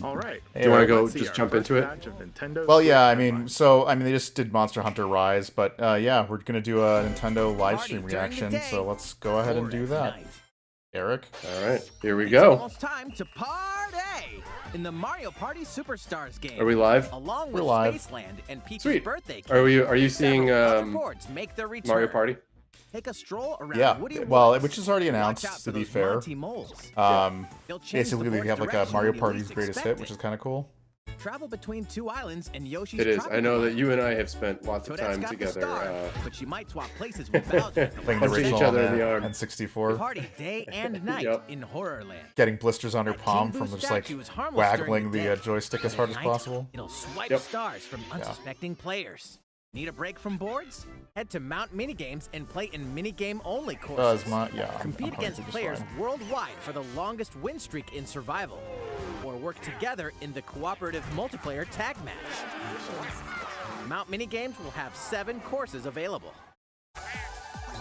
All right. Do you want to go Let's see just our jump first into it? batch of Nintendo Well, yeah, I Switch mean, they just did Monster Hunter Rise, but yeah, we're gonna do a Nintendo live Party stream during the reaction, day, so let's go ahead and or do at that. night. Eric? All right, here we It's go. almost time to party in the Mario Party Superstars game. Are we live? Along We're with live. Spaceland and Peach's Sweet. birthday cake. Are you seeing several other boards make their return. Mario Party? Take a stroll around Yeah, Woody well, Woods. which is already Watch out announced, for to be those fair. Monty moles. They'll change Basically, the they board's have like a direction Mario when you Party's least greatest expect hit, which it. is kind of cool. Travel between 2 islands and Yoshi's It is. Tropical I know that Island. you and I have spent lots of Toadette's time got the together star, but she might swap places with Bowser. Playing the punching each original other in the on arm. N64. Party day and night Yep. in Horrorland. Getting blisters on her That palm King from Boo just like statue is harmless waggling during the day. joystick as But hard at as night, possible. It'll swipe Yep. stars from unsuspecting players. Need a break from boards? Head to Mount Minigames and play in minigame-only courses. I'm Compete against just players fine. worldwide for the longest win streak in survival. Or work together in the cooperative multiplayer tag match. Mount Minigames will have 7 courses available.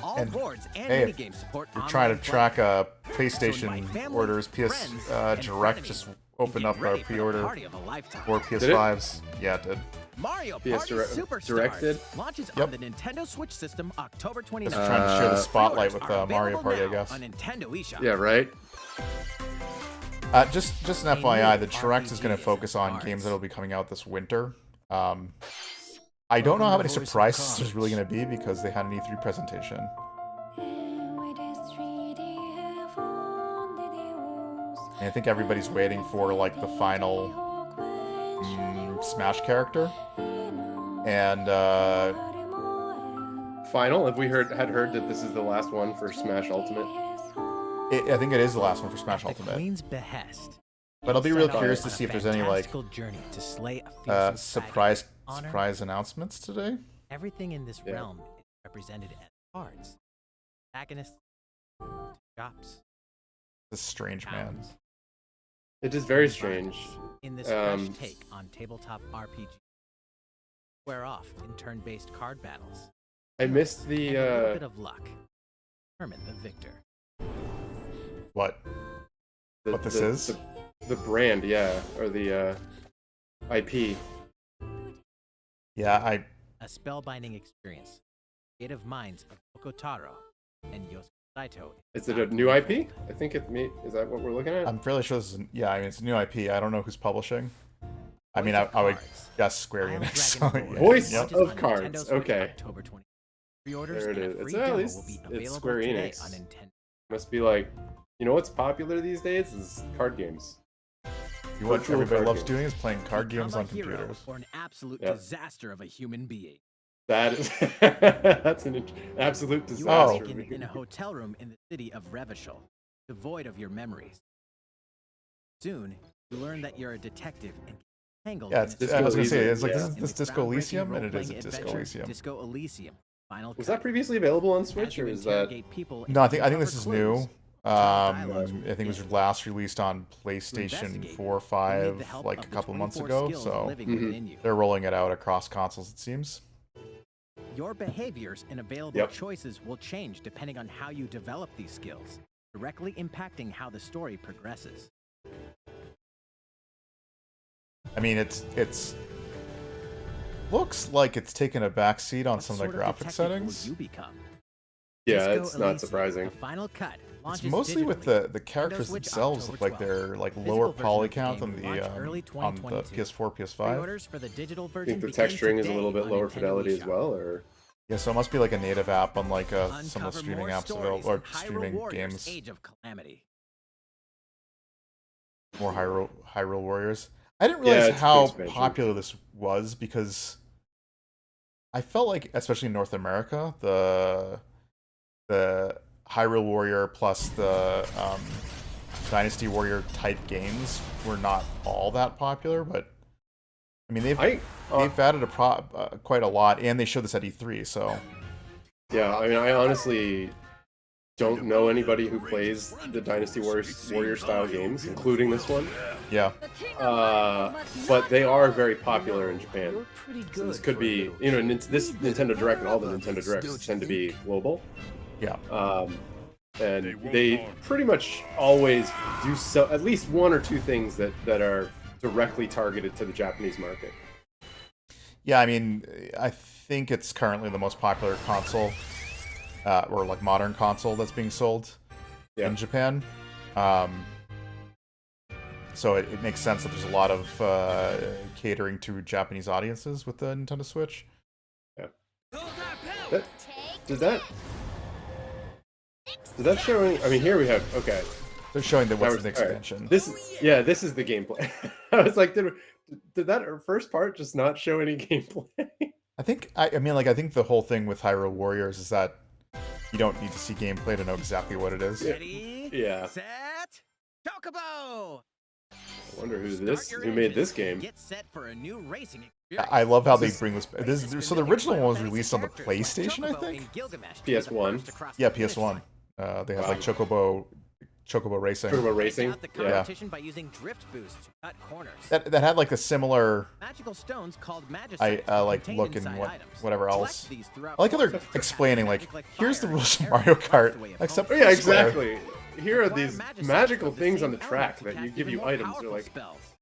All And, boards and hey, minigame support You're online trying to play. track So PlayStation invite family, orders. PS friends, and Direct frenemies, just and opened get up a ready for the pre-order party of a lifetime. for PS5s. Yeah, it did. Mario PS Party Superstars Directed? launches Yep. on the Nintendo Switch system October 29th. Just trying to share the spotlight Pre-orders with are Mario available Party, I now guess. On Nintendo eShop. Yeah, right. Just an A FYI, new the Direct is going RPG to focus on cards. games that will be coming out this winter. I don't know how many surprises there's really going to be because they had an E3 presentation. And I think everybody's waiting for like the final Smash character. And Final. Have we had heard that this is the last one for Smash Ultimate? I think it is the last one for Smash At the Ultimate. Queen's behest. But I'll be real Set off curious to on a see if there's any like fantastical journey to slay a fearsome surprise dragon. Honor, surprise announcements today. Everything in this Yeah. realm is represented as cards. Antagonists, shops, This strange man. towns, It is very and strange. violence in this fresh Um, take on tabletop RPG. Square off in turn-based card battles. I missed And a little the bit of luck. Determine the victor. What the, this the, is? the brand, yeah, or the IP. Yeah, A spellbinding experience. Creative minds of Okotaro and Yosuke Saito. Is it a new IP? I think is that what we're looking at? I'm fairly sure this is I mean it's a new IP. I don't know who's publishing. I mean I would Cards. guess Square Isle Enix. Dragon So, Board yeah. Voice Yep. launches of on cards, Nintendo Switch okay. October 20. Pre-orders There it and a is. free Well, at demo least will be it's available Square today Enix. on Nintendo. Must be like, you know what's popular these days is card games. What Virtual everybody card loves games. doing is playing card Become games a on hero computers. Or an absolute Yeah. disaster of a human being. That is that's an absolute You disaster. awaken in a hotel room in the city of Revachol, devoid of your memories. Soon, you learn that you're a detective and tangled Yeah, in it's, a I was gonna say Elysium, it's like yeah. this, in this the Disco groundbreaking Elysium, and it is a role-playing Disco adventure, Elysium. Disco Elysium. Final Was cut. that previously available on As Switch, you or is that? interrogate people No, I think and this is uncover new. clues, I dialogue think it was begins. last released on PlayStation investigate, 4 or you need 5 the help like of a the couple months 24 ago, skills so living Mhm. within you. they're rolling it out across consoles it seems. Your behaviors and available Yep. choices will change depending on how you develop these skills, directly impacting how the story progresses. I mean it's looks like it's taken a back seat on What some of sort the graphic detective will settings. you become? Yeah, Disco it's not Elysium, surprising. The final cut It's launches mostly with digitally. the characters Switch themselves October look like 12th. they're like Physical lower version poly of the count game than will launch early the on the 2022. PS4, PS5. Pre-orders for the digital I version think the begin texturing is a little today bit on lower Nintendo fidelity as eShop. well, or Yeah, so it must be like a native app on like some of the Uncover streaming more apps stories available or in Hyrule streaming Warriors games. Age of Calamity. More Hyrule Warriors. I didn't Yeah, realize it's a how good expansion. popular this was because I felt like, especially in North America, the Hyrule Warrior plus the Dynasty Warrior type games were not all that popular. But I mean, they've added quite a lot, and they showed this at E3. So yeah, I mean, I honestly don't know anybody who plays the Dynasty Warrior style games, including this one. yeah, But they are very popular in Japan. You're pretty So good. this could be, you know, this Nintendo Direct and all the Nintendo Directs tend to be global. yeah. And they pretty much always do so at least one or two things that are directly targeted to the Japanese market. Yeah, I mean, I think it's currently the most popular console, or like modern console that's being sold in Japan. So it makes sense that there's a lot of catering to Japanese audiences with the Nintendo Switch. Yeah. Did that show any? I mean, here we have. Okay. They're showing the what's the expansion. Right. This is the gameplay. I was like, did that first part just not show any gameplay? I think I think the whole thing with Hyrule Warriors is that you don't need to see gameplay to know exactly what it is. Ready? Yeah. Set. Chocobo. I wonder who made this game. Get set for a new racing I love how they bring this. So the original one was released on the PlayStation, I think. PS1. Yeah, PS1. They have like Chocobo Racing. Chocobo Racing. Yeah. By using drift boost to cut corners. That had like a similar. Magical stones called like look and whatever else. I like how they're explaining like, here's the rules of Mario Kart, except for exactly. Here are these magical things on the track that give you items. You're like,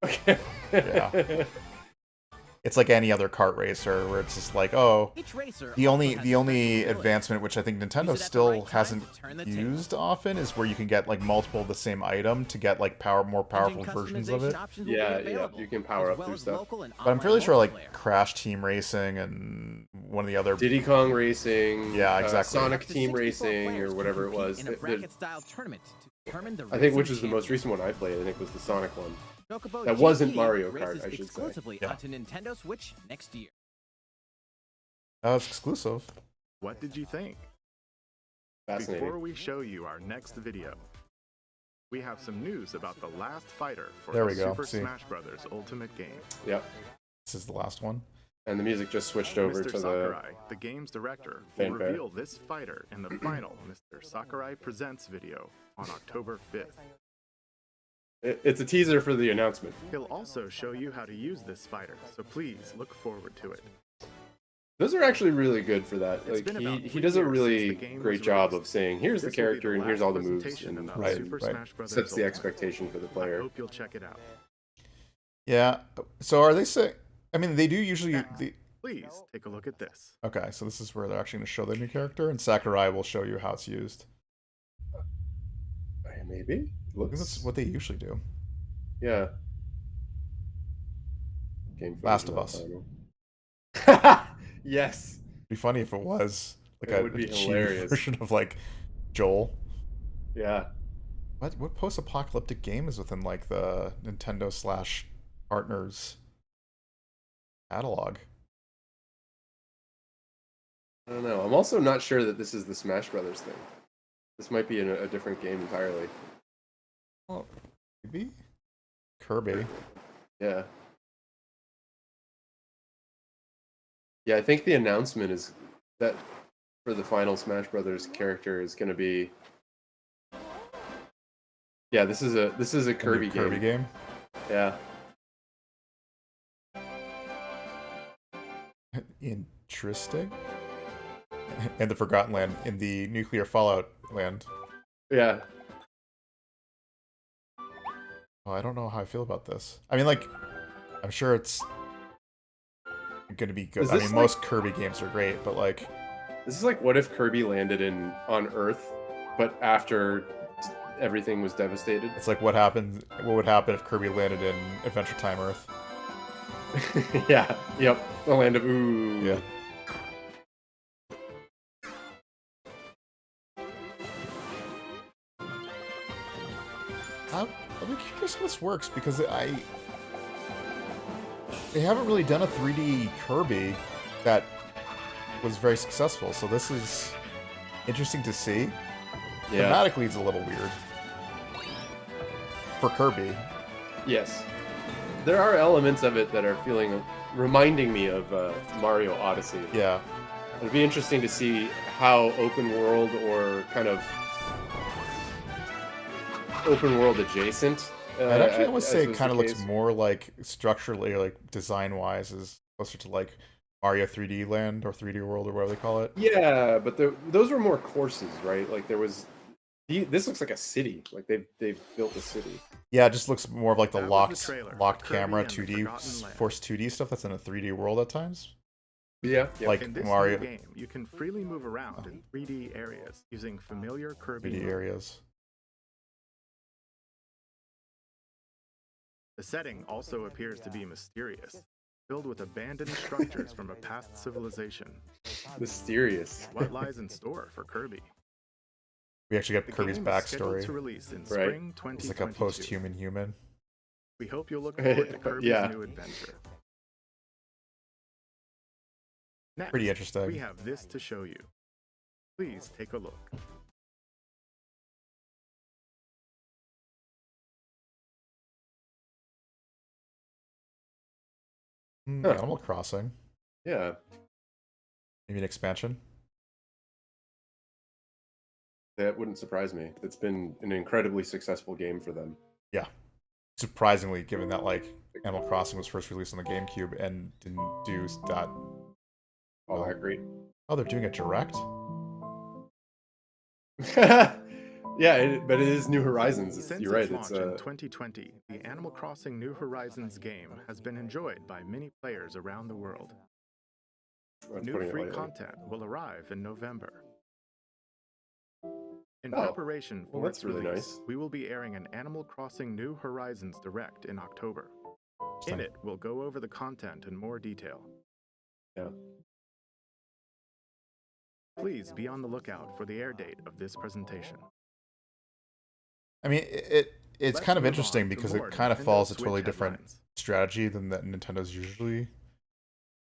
okay. Yeah. It's like any other kart racer where it's just like, oh, the only advancement which I think Nintendo still hasn't used often is where you can get like multiple of the same item to get like more powerful versions of it. Yeah, you can power up through stuff. But I'm fairly sure like Crash Team Racing and one of the other Diddy Kong Racing, yeah, exactly, Sonic Team Racing or whatever it was. I think which was the most recent one I played. I think was the Sonic one. That wasn't Mario Kart, I should say. Exclusively onto Nintendo Switch next year. That was exclusive. What did you think? Fascinating. Before we show you our next video, we have some news about the last fighter for there we the go. Super Smash Bros. Ultimate game. Yep. This is the last one. And the music just switched over Mr. to Sakurai, the game's director, will fanfare. reveal this fighter in the final Mr. Sakurai Presents video on October 5th. It's a teaser for the announcement. He'll also show you how to use this fighter, so please look forward to it. Those are actually really good for that. Like he does a really great job of saying, here's the character and here's all the moves, and right. Sets the expectation for the player. I hope you'll check it out. Yeah. So are they saying? I mean, they do usually. Please take a look at this. Okay, so this is where they're actually going to show the new character, and Sakurai will show you how it's used. Maybe. I think that's what they usually do. Yeah. Last of Us. Yes. It'd be funny if it was like it would be hilarious version of like Joel. Yeah. What post-apocalyptic game is within like the Nintendo / partners catalog? I don't know. I'm also not sure that this is the Smash Brothers thing. This might be in a different game entirely. Well, maybe Kirby. Yeah. Yeah, I think the announcement is that for the final Smash Brothers character is going to be. Yeah, this is a Kirby game. Kirby game. Yeah. Interesting. And the Forgotten Land in the nuclear fallout land. Yeah. Oh, I don't know how I feel about this. I mean, like, I'm sure it's going to be good. I mean, most Kirby games are great, but like, this is like what if Kirby landed on Earth, but after everything was devastated. It's like what would happen if Kirby landed in Adventure Time Earth? Yeah. Yep. The land of ooh. Yeah. I'm curious how this works because they haven't really done a 3D Kirby that was very successful, so this is interesting to see. Yeah. Thematically, it's a little weird for Kirby. Yes, there are elements of it that are reminding me of Mario Odyssey. Yeah, it'd be interesting to see how open world or kind of open world adjacent. I'd actually almost say it kind of looks more like structurally, like design wise, is closer to like Mario 3D Land or 3D World or whatever they call it. Yeah, but those were more courses, right? Like there was This looks like a city. Like they've built a city. Yeah, it just looks more of like the That was locked the trailer for locked Kirby camera and the 2D Forgotten Land. forced 2D stuff that's in a 3D world at times. Yeah. Like In this Mario new game, you can freely move around in 3D areas using familiar Kirby 3D moves. areas. The setting also appears to be mysterious, filled with abandoned structures from a past civilization. Mysterious. What lies in store for Kirby? We actually get The Kirby's game is scheduled backstory. to release in Right. spring It's like 2022. a post-human human. We hope you'll look forward to Kirby's Yeah. new adventure. Next, Pretty interesting. we have this to show you. Please take a look. Huh. Animal Crossing. Yeah. Maybe an expansion. That wouldn't surprise me. It's been an incredibly successful game for them. Yeah. Surprisingly, given that like Animal Crossing was first released on the GameCube and didn't do that. All that great. Oh, they're doing a direct? Yeah, but it is New Horizons. Since You're right. its It's launch in 2020, the Animal Crossing New Horizons game has been enjoyed by many players around the world. I'm New putting it free lightly. content will arrive in November. In Oh, preparation for well, that's its really release, nice. we will be airing an Animal Crossing New Horizons Direct in October. In Interesting. it, we'll go over the content in more detail. Yeah. Please be on the lookout for the air date of this presentation. I mean, it's Let's kind of move interesting on to because more it kind of Nintendo follows a Switch totally different headlines. strategy than that Nintendo's usually But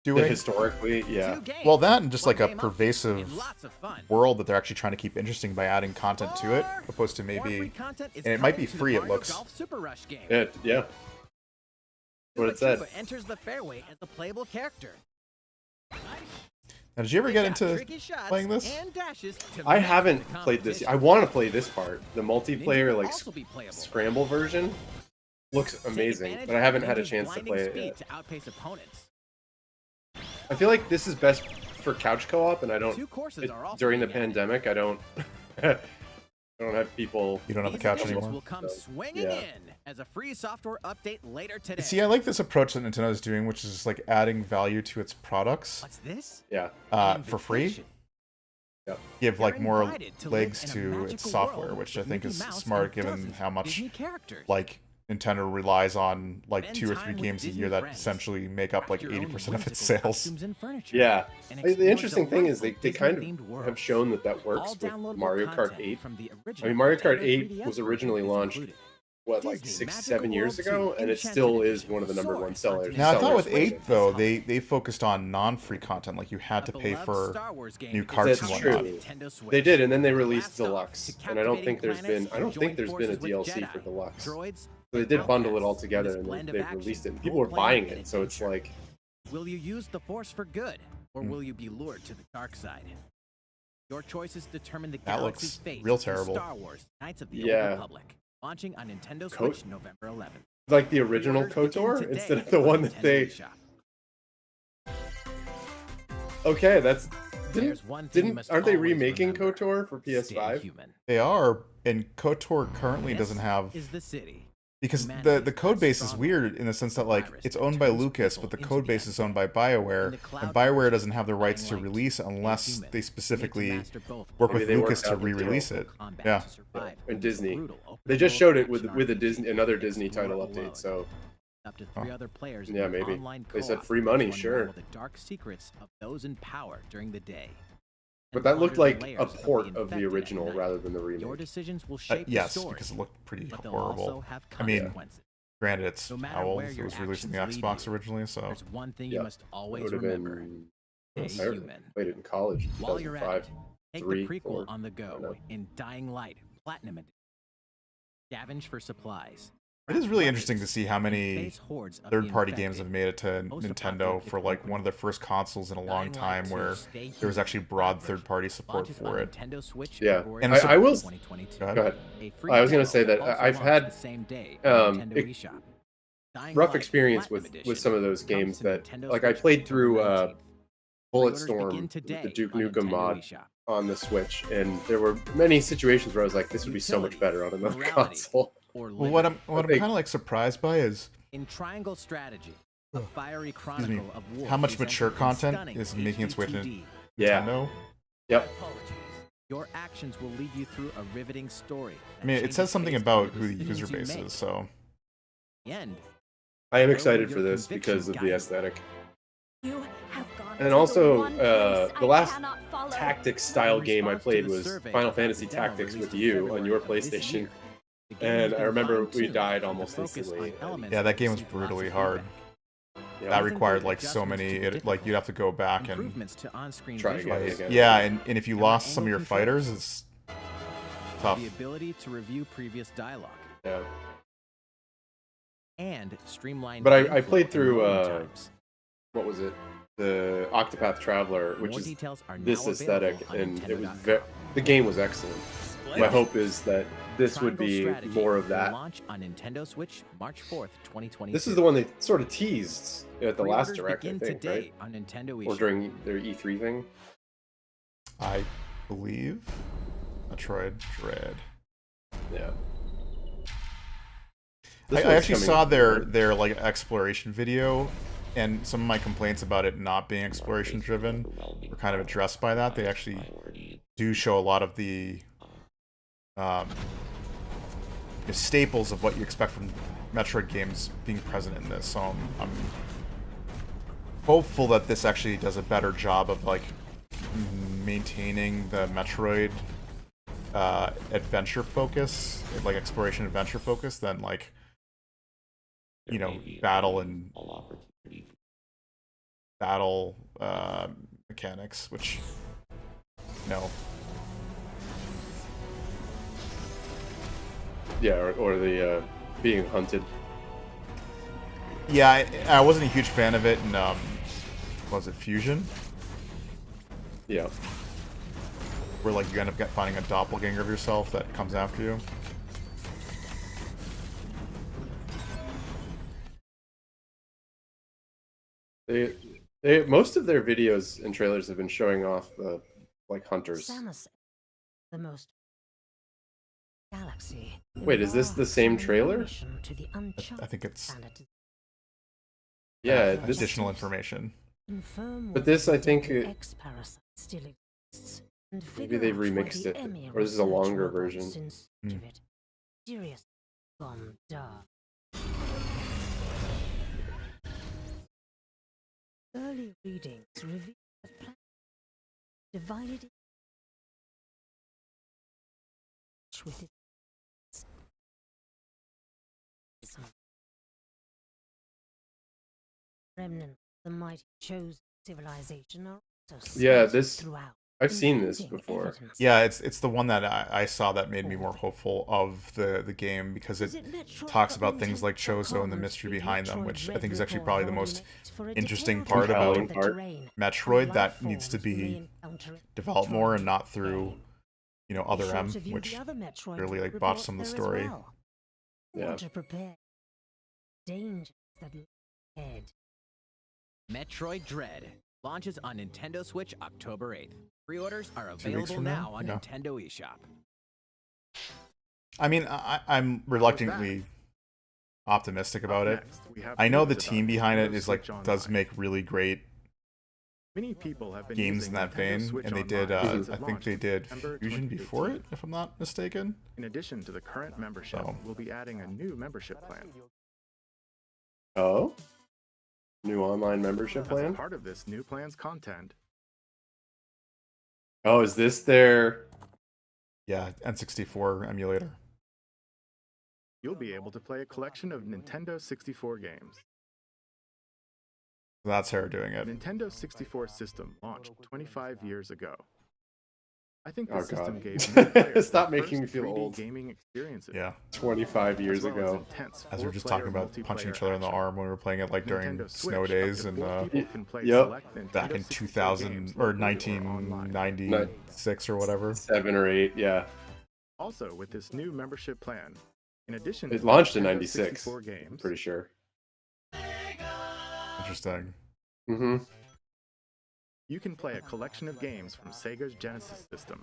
doing. historically, yeah. Two games, Well, that and just one like a game update, pervasive and lots of fun. world that they're actually trying to keep interesting by adding content to it, More- opposed to more free maybe. content is and it might coming be to the free, it Mario looks. Golf Super Rush game. Yeah. What it said. Chupa enters the fairway as a playable character. Now, did you ever Pick get out into tricky shots playing this? and dashes to I match haven't the played this. competition. I want to play this part. The Ninja multiplayer, will like also be playable. scramble version, looks Take amazing, advantage but I of haven't had a Ninja's chance to blinding play it speed yet. to outpace opponents. I feel like this is best for couch co-op, and I don't. Two courses are also During the being added. pandemic, I don't. I don't have people. You don't have the These couch additions anymore. will come So, swinging yeah. in as a free software update later today. See, I like this approach that Nintendo is doing, which is just like adding value to its products What's this? Yeah. for free. Invitation. Give You're like more invited to legs live in a to its magical software, world which I with think Mickey is Mouse smart and given dozens how of much Disney characters. like Nintendo relies on like Spend 2 or time 3 with games a Disney year that friends. essentially make up like Craft your own 80% of its whimsical sales. costumes and furniture, Yeah. and The explore interesting thing is they delightful kind Disney-themed of worlds. have shown that All works with downloadable Mario Kart content 8. from the I original mean, Mario Kart Nintendo 8 3DS was version originally is launched, included. what, like Disney 6, Magical 7 years World ago, 2 and it still Enchanted is one of the number one Soars sellers. onto Now I thought with sellers 8 though, this they focused on non-free content, like you had to pay for new carts and That's whatnot. true. They did, and then they released Deluxe, and I don't think there's been a DLC for Deluxe. So they did bundle it all together, and they've released it. And people are buying it, so it's like, Will you use the Force for good, or Hmm. will you be lured to the dark side? Your choices determine the That galaxy's looks fate. real in terrible. Star Wars: Knights of the Yeah. Old Republic, launching on Nintendo Co- Switch November 11th. like the original Pre-orders begin KOTOR today instead of the on one that Nintendo they. eShop. Okay, that's There's one thing you must aren't they always remaking remember. KOTOR for Stay PS5? human. They are, and KOTOR currently This doesn't have is the city. because Humanity the code base is strong weird in the sense that like virus it's that owned by turns Lucas, people but the into code the base is owned by In BioWare, the and cloud BioWare version, doesn't have the rights to Dying Light, release a unless human they needs to specifically master both work Maybe with they Lucas worked to out the deal. re-release it. combat Yeah. to survive And in Disney. brutal open They just world showed it action with RPG. another Disney Explore title alone. update. So Up to 3 other players in Yeah, an maybe. online They said co-op free money, to sure. unravel the dark secrets of those in power during the day. But and that looked ponder the like a layers of the port of the infected at original night. rather than the Your remake. decisions will shape the Yes, story, because it looked pretty but they'll also horrible. have I mean, consequences. Granted, it's No matter how old? where It your was released in the actions lead Xbox you, originally, so There's one thing Yeah. you must It always would have remember. been. Stay I human. played it in college in While you're at 2005. it, take 3, the prequel 4, on the I don't go know. in Dying Light Platinum Edition. Scavenge for supplies. it is really Weapons, interesting to see how and many face hordes of the third-party games infected. have made it to Nintendo Post-apocalyptic for like open one of the first consoles in a long Dying Light time 2 where Stay there was Human actually broad version third-party support launches for on it. Nintendo Switch Yeah. February And 7th, I will- 2022. Go ahead. Go ahead. A free I was gonna demo say that also I've launched had, the same day on Nintendo eShop. Dying rough Light experience Platinum with Edition some of those comes games to that, Nintendo like I Switch played October through 19th. Pre-orders Bulletstorm begin with today the Duke on Nukem Nintendo mod eShop. on the Switch, and there were many situations where I was like, this would be so much better on another console. Or Well, what I'm kind of like surprised by is in Triangle Strategy, a fiery chronicle of war how much mature content is making its way to Nintendo. Yep. Your actions will lead you through a riveting story. I mean, it says something about who the user base is, so. End. I am excited for this because of the aesthetic. And also, the last tactics style game I played was Final Fantasy Tactics with you on your PlayStation. And I remember we died almost instantly. Yeah, that game was brutally hard. Yeah. That required like so many, like you'd have to go back and try again. Yeah, and if you lost some of your fighters, it's tough. The ability to review previous dialogue. Yeah. And streamline. But I played through what was it? The Octopath Traveler, which is this aesthetic, and it was the game was excellent. My hope is that this would be more of that. Launch on Nintendo Switch March 4th, 2020. This is the one they sort of teased at the last Direct, I think, right? On Nintendo or during their E3 thing. I believe Metroid Dread. Yeah. I actually saw their like exploration video, and some of my complaints about it not being exploration driven were kind of addressed by that. They actually do show a lot of the staples of what you expect from Metroid games being present in this. So I'm hopeful that this actually does a better job of like maintaining the Metroid adventure focus, like exploration adventure focus, than like, you know, battle mechanics, which no. Yeah, or the being hunted. Yeah, I wasn't a huge fan of it in was it Fusion? Yeah. Where like you end up finding a doppelganger of yourself that comes after you. They most of their videos and trailers have been showing off the like hunters. The most galaxy. Wait, is this the same trailer? I think it's yeah, additional information. But this, I think, maybe they've remixed it, or this is a longer version. Early readings reveal the planet divided with its remnant of the mighty chosen civilization are also Yeah, this throughout. I've seen this before. Yeah, it's the one that I saw that made me more hopeful of the game, because it talks about things like Chozo and the mystery behind them, which I think is actually probably the most interesting part about Metroid that needs to be developed more, and not through, you know, Other M, which really like botched some of the story. Yeah. To prepare dangers that lie ahead. Metroid Dread launches on Nintendo Switch October 8th. Pre-orders are available now on Nintendo eShop. I mean, I'm reluctantly optimistic about it. I know the team behind it is like does make really great games in that vein, and they did. I think they did Fusion before it, if I'm not mistaken. In addition to the current membership, we'll be adding a new membership plan. Oh? New online membership plan? As a part of this new plan's content. Oh, is this their... Yeah, N64 emulator. You'll be able to play a collection of Nintendo 64 games. That's her doing it. The Nintendo 64 system launched 25 years ago. I think the system gave new players Stop the making me first feel 3D old. gaming experiences. Yeah. 25 years as well as ago. intense As we were just talking about four-player punching each other in the multiplayer arm when we were playing it like during Nintendo snow Switch, days up and to 4 people can play Yep. select Nintendo back in 64 2000 games or locally online. 1996 or whatever. 7 or 8, yeah. Also, with this new membership plan, in addition It to launched in Nintendo 96, 64 games, pretty sure. Interesting. Mm-hmm. You can play a collection of games from Sega's Genesis system.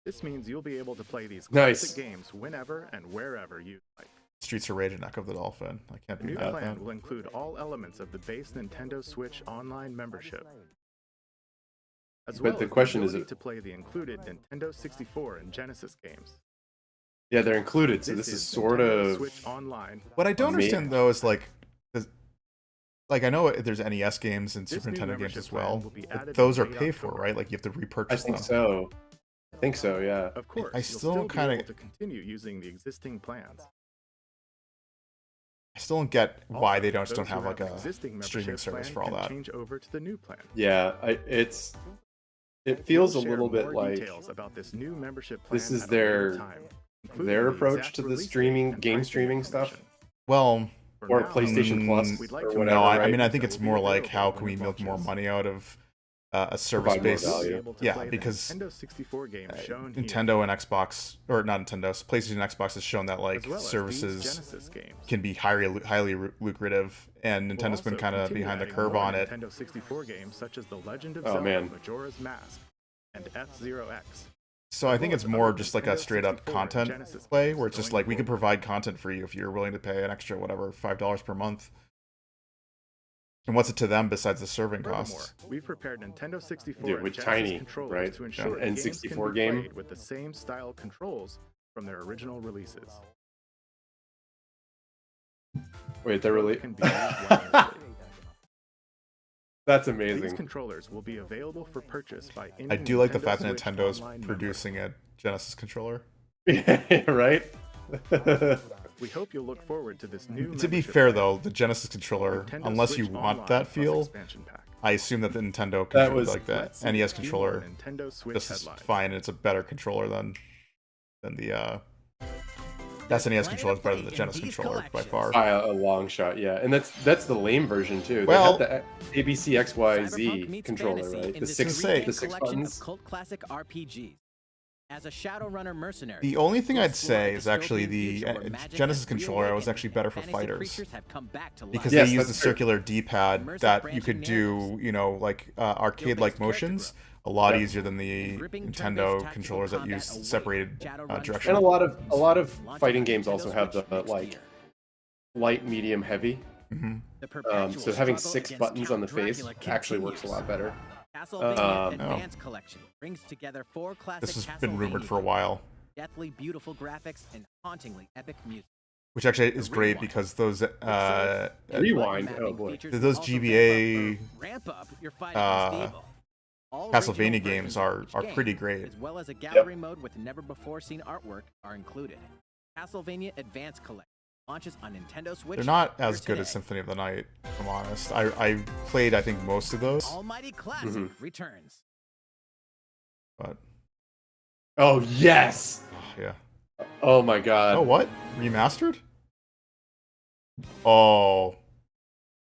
This means you'll be able to play these classic games whenever and wherever you like. Streets of Rage and Neck of the Dolphin. I can't The be new mad at plan that. will include all elements of the base Nintendo Switch Online membership. As well But the as question ability is, to play the included Nintendo 64 and Genesis games. yeah, they're included, so this is sort Nintendo of Switch Online. What I don't understand though is like I know there's NES games and This Super new Nintendo games membership as plan well, will be but added those in are late paid for, October. right? Like you have to I repurchase think them. so. I think so, yeah. Of course, I you'll still still be kinda- able to continue using the existing plans. I still don't get why Also, they just those don't who have like an a existing streaming membership service plan for all can that. Change over to the new plan. Yeah, it feels a We'll share little bit more like details about this new membership plan this is at a later their time, including their the approach exact to the release date streaming and game pricing streaming stuff. information. Well, For Or now, PlayStation Plus we'd like or to whatever, no, I right? mean I think that it's will be more like available how when can we it milk more launches. money out of a service Provide more based. value. You'll be able to Yeah, play the because Nintendo 64 games shown here, Nintendo and Xbox, or not Nintendo, PlayStation and Xbox has shown that like as well as these services Genesis games. can be highly lucrative, and We'll Nintendo's been also kind of continue behind the adding curve more on it. Nintendo 64 games such as The Legend of Oh, Zelda man. Majora's Mask and F-Zero X. So I think well it's as more other of just like a Nintendo straight up 64 content Genesis play, games where it's just going like we could forward. provide content for you if you're willing to pay an extra whatever $5 per month. And what's it to them besides the serving Furthermore, costs? we've prepared Nintendo 64 Dude, and with Genesis Tiny, controllers right? to ensure An that games can N64 be game. played with the same style controls from their original releases. Wait, they're Both really can be used wirelessly. that's These amazing. controllers will be available for purchase by any I do like the Nintendo fact that Switch Nintendo's Online producing a Genesis controller. Right? member. We hope you'll look forward to this new. To be membership fair plan. though, the Genesis controller, Nintendo unless you Switch want Online that plus feel, expansion pack. I assume that the Nintendo That controller, was- like the Let's see NES the controller, Nintendo Switch just is headlines. fine, and it's a better controller than the SNES controller is better than the Genesis controller by far. By a long shot, yeah. And that's the lame version too. Well- they have the ABC XYZ Cyberpunk meets controller, fantasy right? in The this six say- the six collection buttons. of cult classic RPGs. As a Shadowrunner mercenary, The only thing I'd explore say a is actually dystopian the future where magic Genesis has controller was reawakened actually better for and fantasy fighters. creatures have come back to life. Because Yes, they use the that's true. circular D-pad Immersive that you branching could do, narratives. you know, like arcade-like Skill-based motions character a lot Yeah. easier than the Gripping turn-based Nintendo tactical controllers that combat use away. separated Shadowrun direction. And a lot of Launch fighting on games Nintendo also have Switch the next like year. light, medium, heavy. Mhm. The perpetual So having struggle 6 against buttons on the Count face Dracula actually works a continues. lot better. Castlevania Um, Advanced Collection brings together 4 classic This has been rumored for a Castlevania while, deathly beautiful graphics and hauntingly epic music. which actually is The great Rewind. because those Rewind, Button oh mapping boy. features those also GBA ramp up your fight against evil. All Castlevania original games versions are of each game, pretty great. as well as a gallery mode with never before seen artwork are included. Castlevania Advanced Collection launches on Nintendo Switch. They're not later as good as today. Symphony of the Night, if I'm honest. I played, I think, most of those, Almighty Classic Mhm. returns. but Oh yes! yeah. Oh my god. Oh, what? Remastered? Oh,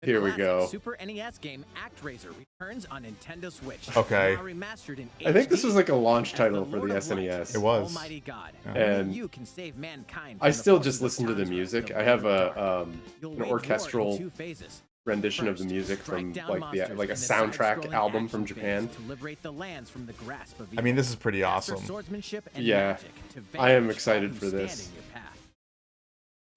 The Here we classic go. Super NES game ActRaiser returns on Nintendo Switch. Okay. Now remastered in I think this was like a launch as title the for Lord the of Light, SNES. It was. Almighty God. Yeah. Only And you can save mankind I from the still forces just of listen to the Townsburg, music. the I have Lord of a Dark. You'll an wage war in orchestral 2 phases. rendition of the First, music strike from down like monsters like a in the soundtrack side-scrolling album from action Japan. phase to liberate the lands from the grasp of I mean, this is pretty Master awesome. swordsmanship and Yeah. magic to I am vanquish excited all who for this. stand in your path.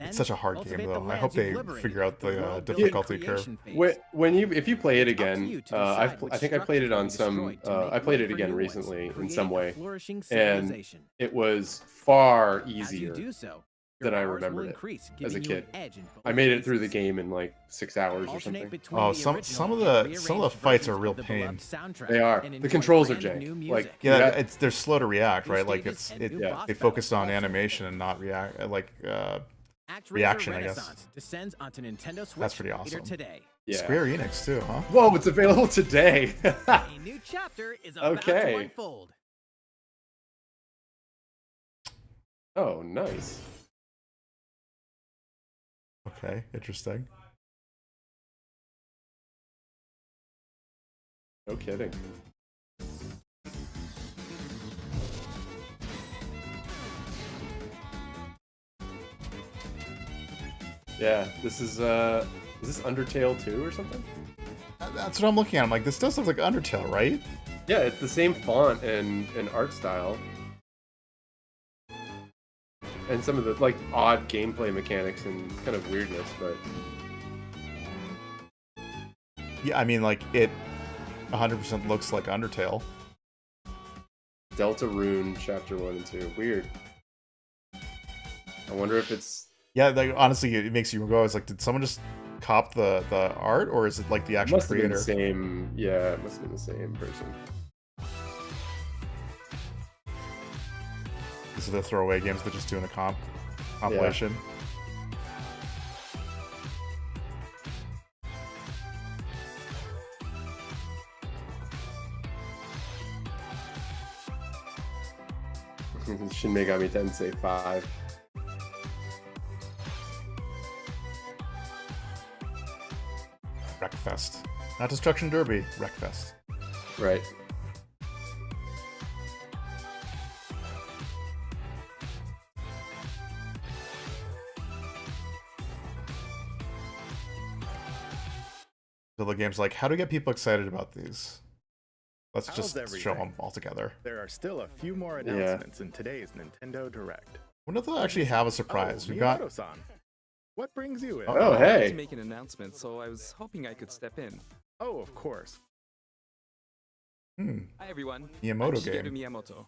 It's Then, such a hard game, cultivate the though. I lands hope they you've liberated figure out with the world-building difficulty curve. creation phase. When you if you play it It's up to again, you to decide which I think I played it structures on will be some. destroyed to make I played way it for again new ones. recently in Create some a way, flourishing and civilization. it was far As you easier do so, than I your powers will remembered it increase, as a giving you an kid. edge in I both made it through the phases. game in like 6 hours or Alternate something. between Oh, the some original of and the rearranged fights are versions real of the pain. beloved soundtrack They are. and The enjoy controls are brand jank. new Like, music. Yeah, Yeah. they're slow to react, New right? Like stages and it new yeah. boss they focused on battles. animation and not react ActRaiser reaction, I guess. Renaissance descends onto Nintendo Switch That's pretty later awesome. today. Yeah. Square Enix too, huh? Whoa, it's available today. A new chapter is about Okay. to unfold. Oh, nice. Okay, interesting. No kidding. Yeah, this is Is this Undertale 2 or something? That's what I'm looking at. I'm like, this does look like Undertale, right? Yeah, it's the same font and art style. And some of the like odd gameplay mechanics and kind of weirdness, but yeah, I mean, like it 100% looks like Undertale. Deltarune Chapter 1 and 2. Weird. I wonder if it's... Yeah, like honestly, it makes you go, it's like, did someone just cop the art, or is it like the actual creator? Been the same. Yeah, it must have been the same person. These are the throwaway games they're just doing a compilation. Shin Megami Tensei 5. Wreckfest. Not Destruction Derby, Wreckfest. Right. So the game's like, how to get people excited about these? Let's just show them all together. There are still a few more announcements in today's Nintendo Direct. When do they actually have a surprise? We got... What brings you in? Oh, hey. I wanted to make an announcement, so I was hoping I could step in. Oh, of course. Hi everyone. Miyamoto I'm Shigeru game. Miyamoto.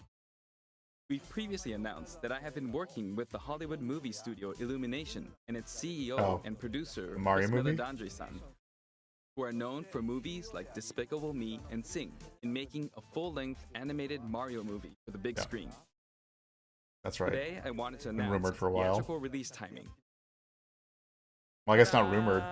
We've previously announced that I have been working with the Hollywood movie studio Illumination and its CEO and producer Mario movie? Dandri-san, who are known for movies like Despicable Me and Sing, in making a full-length animated Mario movie for the big screen. That's right. Today, I wanted to announce rumored for a while. theatrical release timing. Well, I guess not rumored.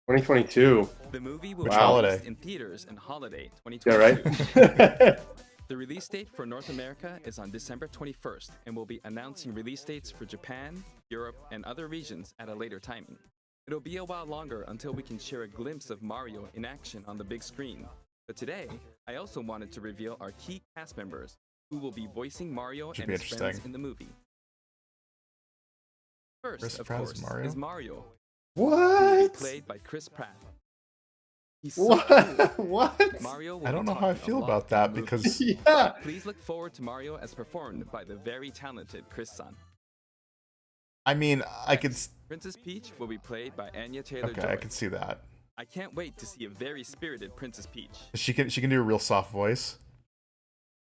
2022. The movie will Which be holiday? released in theaters in holiday 2022. Yeah, right? The release date for North America is on December 21st, and we'll be announcing release dates for Japan, Europe, and other regions at a later timing. It'll be a while longer until we can share a glimpse of Mario in action on the big screen. But today, I also wanted to reveal our key cast members who will be voicing Mario and his friends in the movie. First, of course, is Mario. What? Played by Chris Pratt. He's what? So cool. What? Mario will I don't be know how I talking feel a lot about that in the movie. because Yeah. Please look forward to Mario as performed by the very talented Chris-san. I mean, I could. Princess Peach will be played by Anya Taylor-Joy. Okay, I can see that. I can't wait to see a very spirited Princess Peach. She can do a real soft voice.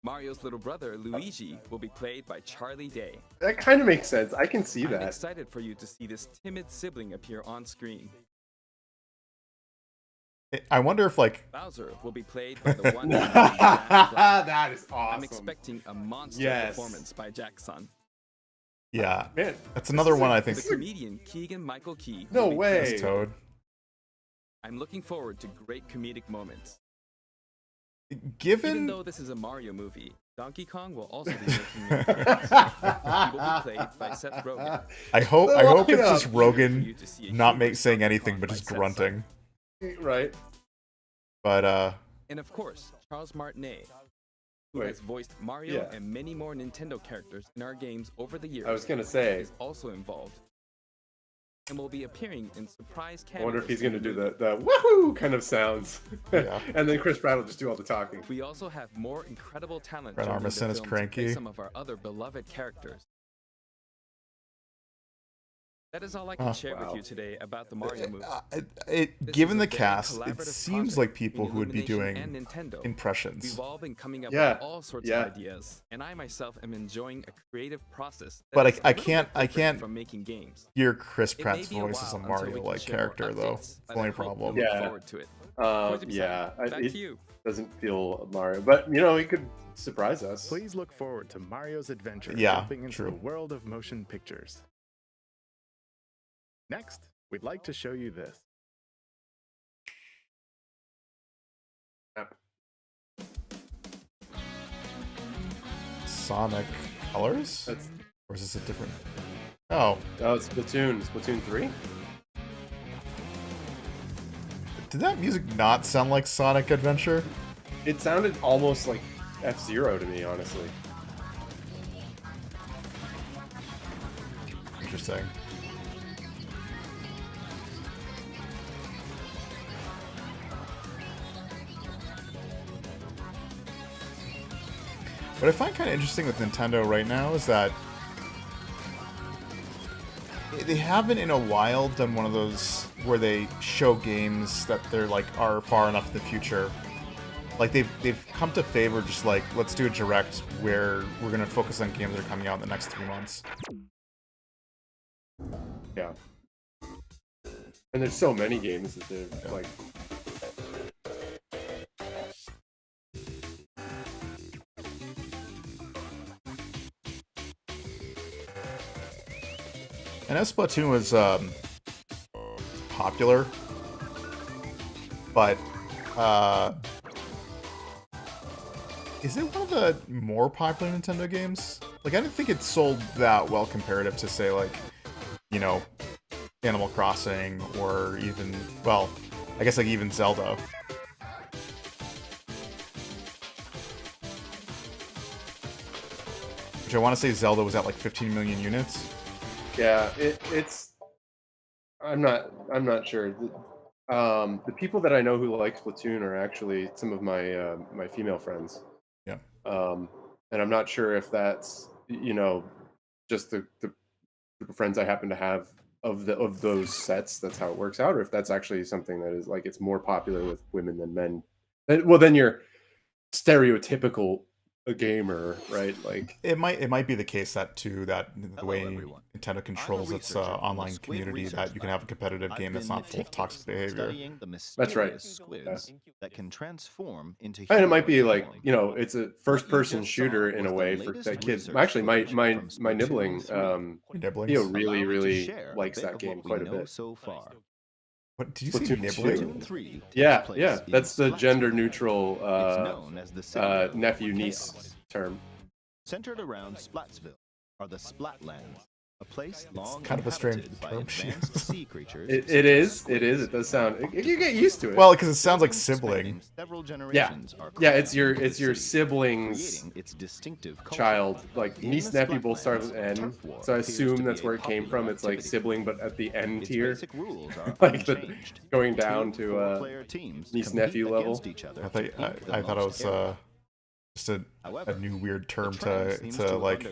Mario's little brother, Luigi, will be played by Charlie Day. That kind of makes sense. I can see I'm that. excited for you to see this timid sibling appear on screen. I wonder if, like... Bowser will be played by the one and only Jack Black. That is awesome. I'm expecting a monster performance by Jack-san. Yeah. Man, that's another one I think... The comedian Keegan-Michael Key. No way. That's Toad. I'm looking forward to great comedic moments. Even though this is a Mario movie, Donkey Kong will also be making an appearance. He will be played by Seth Rogen. I hope it's just Rogen not saying anything but just grunting. Right. But and of course, Charles Martinet, who has voiced Mario and many more Nintendo characters in our games over the years. I was gonna say is also involved. And will be appearing in surprise cameos. I wonder if he's going to do the woohoo kind of sounds. Yeah. And then Chris Pratt will just do all the talking. We also have more incredible talent. Red Armisen is cranky. Some of our other beloved characters. That is all I can share with you today about the Mario movie. Given the cast, it seems like people who would be doing impressions. We've all been coming up with all sorts of ideas, and I myself am enjoying a creative process. But I can't from making games. hear Chris Pratt's voice as a Mario-like character, though. It's the only problem. Yeah. Forward to it. Yeah. Back to you. Doesn't feel Mario, but you know, he could surprise us. Please look forward to Mario's adventure jumping into the world of motion pictures. Next, we'd like to show you this. Sonic Colors? Or is this a different... Oh. Oh, it's Splatoon. Splatoon 3? Did that music not sound like Sonic Adventure? It sounded almost like F-Zero to me, honestly. Interesting. What I find kind of interesting with Nintendo right now is that they haven't in a while done one of those where they show games that they're like are far enough in the future. Like they've come to favor just like, let's do a direct where we're gonna focus on games that are coming out in the next 3 months. Yeah. And there's so many games that they're like. And as Splatoon was popular, but is it one of the more popular Nintendo games? Like, I didn't think it sold that well comparative to, say, like, you know, Animal Crossing or even, well, I guess like even Zelda. Which I want to say Zelda was at like 15 million units. Yeah, it's. I'm not sure. The people that I know who like Splatoon are actually some of my my female friends. Yeah. And I'm not sure if that's, you know, just the group of friends I happen to have of those sets. That's how it works out, or if that's actually something that is like it's more popular with women than men. Well, then you're stereotypical a gamer, right? Like it might be the case that too, that the way Nintendo controls its online community, that you can have a competitive game that's not full of toxic behavior. That's right. Squids that can transform into and it might be like, you know, it's a first-person shooter in a way for that kids. Actually, my nibbling, Theo really likes that game quite a bit. So far. What did you say? Nibbling? Yeah, that's the gender-neutral nephew-niece term. Centered around Splatsville are the Splatlands, a place long kind of a strange by term. advanced sea creatures. It is. It does sound. You get used to it. Well, because it sounds like sibling. Yeah, it's your sibling's its distinctive child. Like niece, nephew both start with N, so I assume that's where it came from. It's like sibling, but at the N tier, like going down to niece, nephew level. I thought it was just a new weird term to like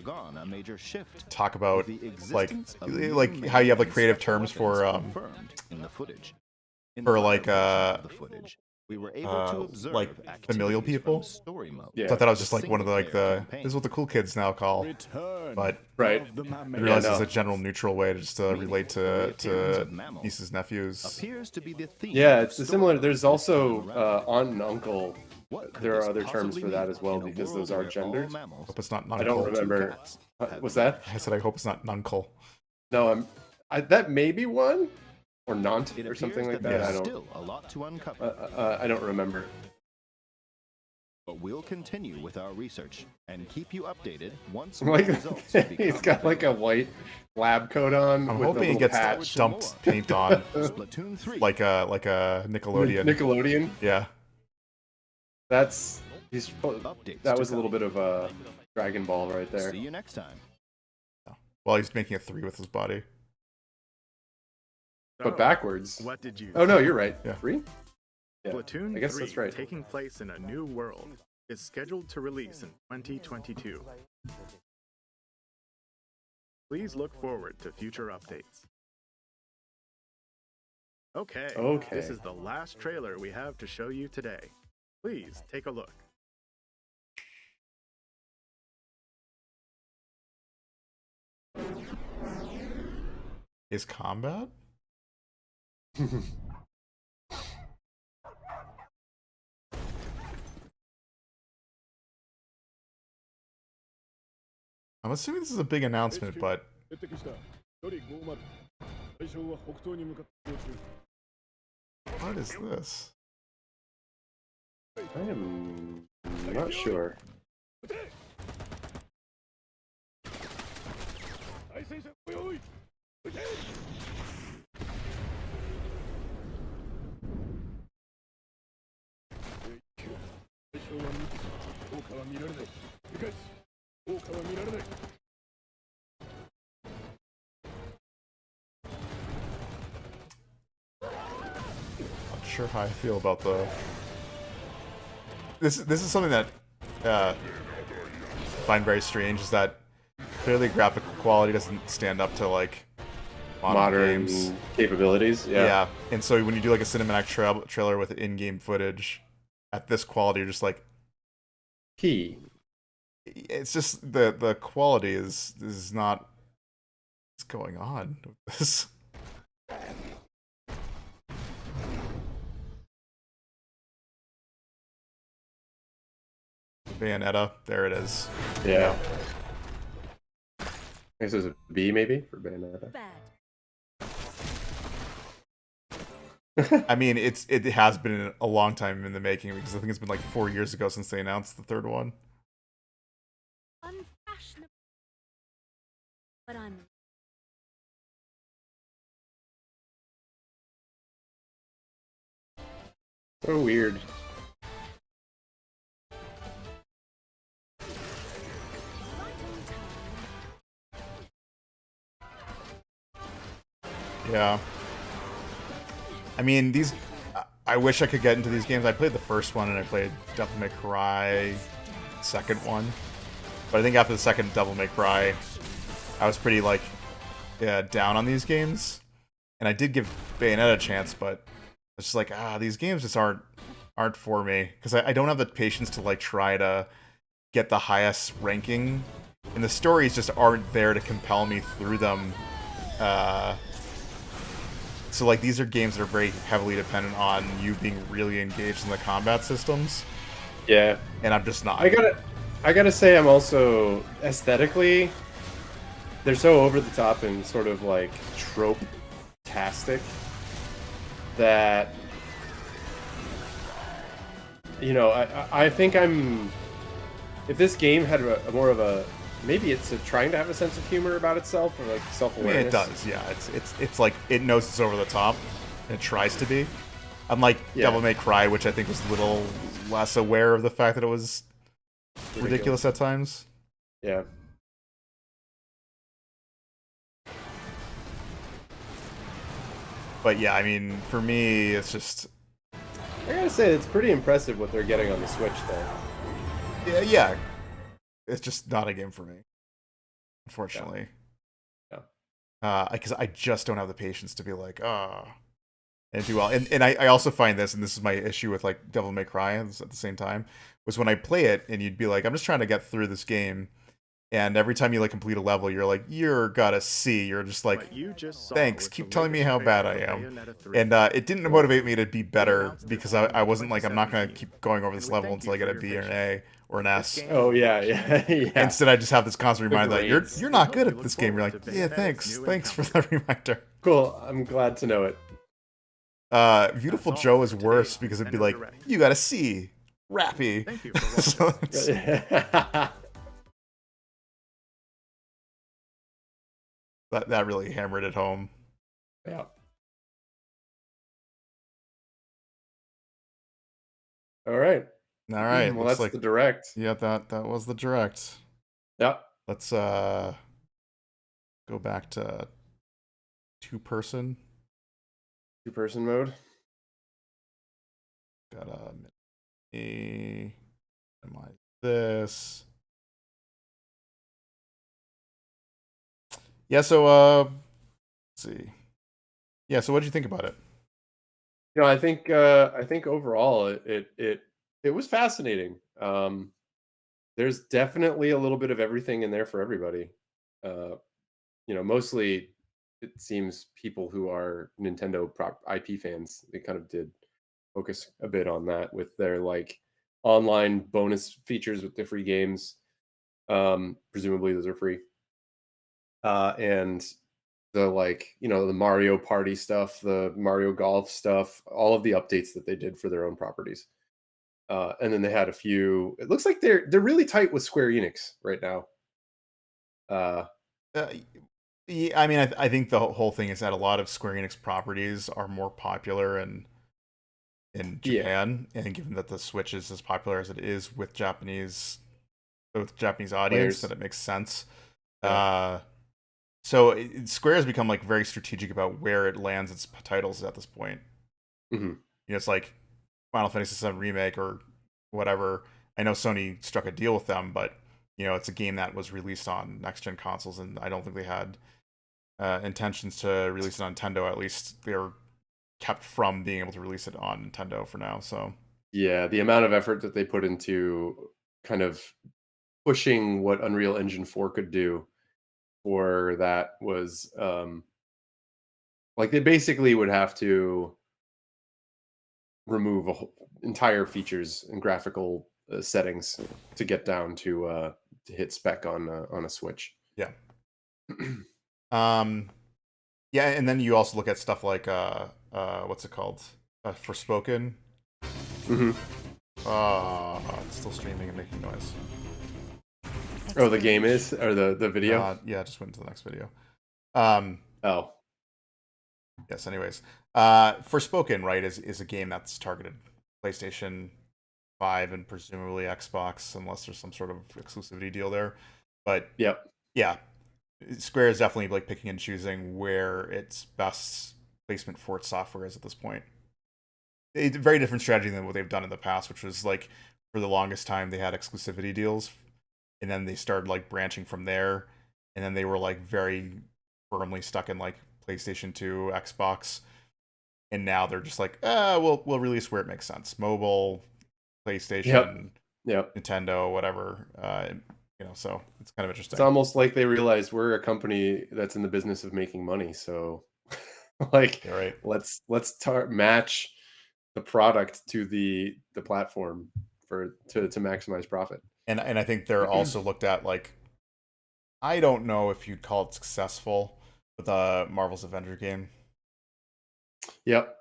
talk about like how you have like creative terms for like like familial people. Yeah. So I thought I was just like one of the this is what the cool kids now call, but right. I realized it's a general neutral way to just relate to nieces, nephews. Yeah, it's similar. There's also aunt and uncle. There are other terms for that as well, because those are genders. Hope it's not. I don't remember. What's that? I said I hope it's not nuncle. No, that may be one, or nant, or something like that. I don't remember. But we'll continue with our research and keep you updated once like, results he's got like a white lab coat on. I'm with hoping he gets dumped paint on, Splatoon 3. like a Nickelodeon. Nickelodeon. Yeah. That was a little bit of a Dragon Ball right there. See you next time. Well, he's making a 3 with his body. But backwards. What did you? Oh no, you're right. Yeah. 3. Yeah, Splatoon I guess 3, that's right. taking place in a new world, is scheduled to release in 2022. Please look forward to future updates. Okay. This is the last trailer we have to show you today. Please take a look. Is combat? I'm assuming this is a big announcement, but what is this? I am not sure. Not sure how I feel about the. This is something that find very strange is that clearly graphical quality doesn't stand up to like modern games capabilities. Yeah. And so when you do like a cinematic trailer with in-game footage at this quality, you're just like, it's just the quality is not what's going on with this. Bayonetta, there it is. Yeah. I guess there's a B maybe for Bayonetta. I mean, it has been a long time in the making because I think it's been like 4 years ago since they announced the third one. Unfashionable, but I'm so weird. Yeah. I mean, these... I wish I could get into these games. I played the first one and I played Devil May Cry, second one. But I think after the second Devil May Cry, I was pretty, like, down on these games. And I did give Bayonetta a chance, but it's just like, these games just aren't for me. Because I don't have the patience to, like, try to get the highest ranking. And the stories just aren't there to compel me through them. So, like, these are games that are very heavily dependent on you being really engaged in the combat systems. Yeah. And I'm just not. I gotta say, I'm also, aesthetically, they're so over the top and sort of, like, trope-tastic that, you know, I think if this game had more of a, maybe it's trying to have a sense of humor about itself or like self-awareness. I mean, it does, yeah. It's like it knows it's over the top, and it tries to be. Unlike Devil May Cry, which I think was a little less aware of the fact that it was ridiculous at times. Yeah. But yeah, I mean, for me, it's just. I gotta say, it's pretty impressive what they're getting on the Switch, though. Yeah. It's just not a game for me, unfortunately. Yeah. Because I just don't have the patience to be like, and do well. And I also find this, and this is my issue with like Devil May Cry at the same time, was when I play it and you'd be like, I'm just trying to get through this game, and every time you like complete a level, you're like, you're gotta see. You're just like, thanks, keep telling me how bad I am. And it didn't motivate me to be better because I wasn't like, I'm not gonna keep going over this level until I get a B or an A or an S. Oh yeah. Instead, I just have this constant reminder that you're not good at this game. You're like, yeah, thanks for that reminder. Cool, I'm glad to know it. Beautiful Joe is worse because it'd be like, you got a C, Rappy. That really hammered it home. Yeah. All right. Well, that's like the direct. Yeah, that was the direct. Yeah. Let's go back to two-person mode. Gotta minimize this. Yeah, so let's see. Yeah, so what did you think about it? You know, I think overall it was fascinating. There's definitely a little bit of everything in there for everybody. You know, mostly it seems people who are Nintendo IP fans, they kind of did focus a bit on that with their like online bonus features with the free games. Presumably those are free. And the like, you know, the Mario Party stuff, the Mario Golf stuff, all of the updates that they did for their own properties. And then they had a few. It looks like they're really tight with Square Enix right now. Yeah, I mean, I think the whole thing is that a lot of Square Enix properties are more popular in Japan, and given that the Switch is as popular as it is with Japanese audience, that it makes sense. Yeah. So Square has become like very strategic about where it lands its titles at this point. Mm-hmm. You know, it's like Final Fantasy VII Remake or whatever. I know Sony struck a deal with them, but you know, it's a game that was released on next-gen consoles, and I don't think they had intentions to release it on Nintendo. At least they were kept from being able to release it on Nintendo for now. So yeah, the amount of effort that they put into kind of pushing what Unreal Engine 4 could do for that was like they basically would have to remove entire features and graphical settings to get down to hit spec on a Switch. yeah. Yeah, and then you also look at stuff like what's it called? Forspoken. Mm-hmm. It's still streaming and making noise. Oh, the game is, or the video? Yeah, I just went to the next video. Oh. Yes, anyways. Forspoken, right, is a game that's targeted PlayStation 5 and presumably Xbox, unless there's some sort of exclusivity deal there. But yep. Yeah. Square is definitely like picking and choosing where its best placement for its software is at this point. It's a very different strategy than what they've done in the past, which was like for the longest time they had exclusivity deals, and then they started like branching from there, and then they were like very firmly stuck in like PlayStation 2, Xbox, and now they're just like, we'll release where it makes sense. Mobile, PlayStation, yep. Nintendo, whatever. You know, so it's kind of interesting. It's almost like they realized we're a company that's in the business of making money, so like, yeah, right. let's match the product to the platform to maximize profit. And I think they're also looked at like, I don't know if you'd call it successful with the Marvel's Avenger game. Yep.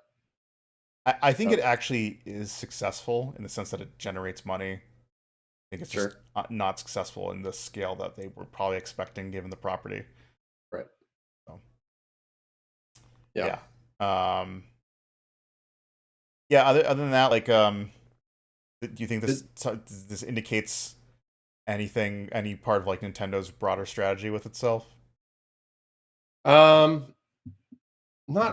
I think it actually is successful in the sense that it generates money. I think it's just not successful in the scale that they were probably expecting given the property. Right. So. Yeah. Yeah. Other than that, like, do you think this indicates anything, any part of like Nintendo's broader strategy with itself? Not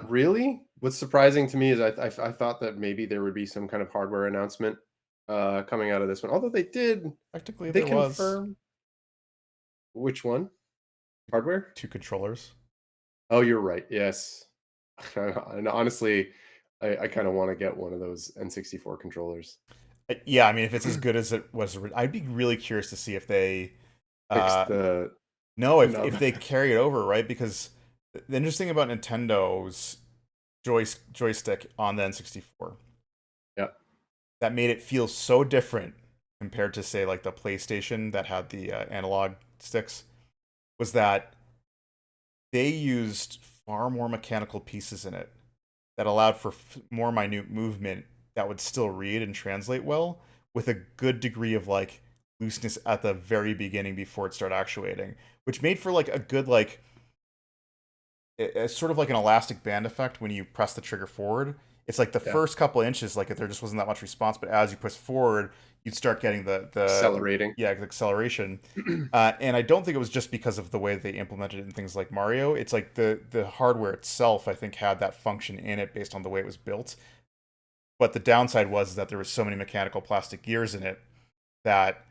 really. What's surprising to me is I thought that maybe there would be some kind of hardware announcement coming out of this one. Although they did, technically, they there confirm was. Which one? Hardware? 2 controllers. Oh, you're right. Yes. And honestly, I kind of want to get one of those N64 controllers. Yeah, I mean, if it's as good as it was, I'd be really curious to see if they if they carry it over, right? Because the interesting thing about Nintendo's joystick on the N64, that made it feel so different compared to say like the PlayStation that had the analog sticks, was that they used far more mechanical pieces in it that allowed for more minute movement that would still read and translate well, with a good degree of like looseness at the very beginning before it started actuating, which made for like a good like it's sort of like an elastic band effect when you press the trigger forward. It's like the first couple of inches, like there just wasn't that much response, but as you push forward, you'd start getting the accelerating. Yeah, the acceleration. And I don't think it was just because of the way they implemented it in things like Mario. It's like the hardware itself, I think, had that function in it based on the way it was built. But the downside was that there was so many mechanical plastic gears in it that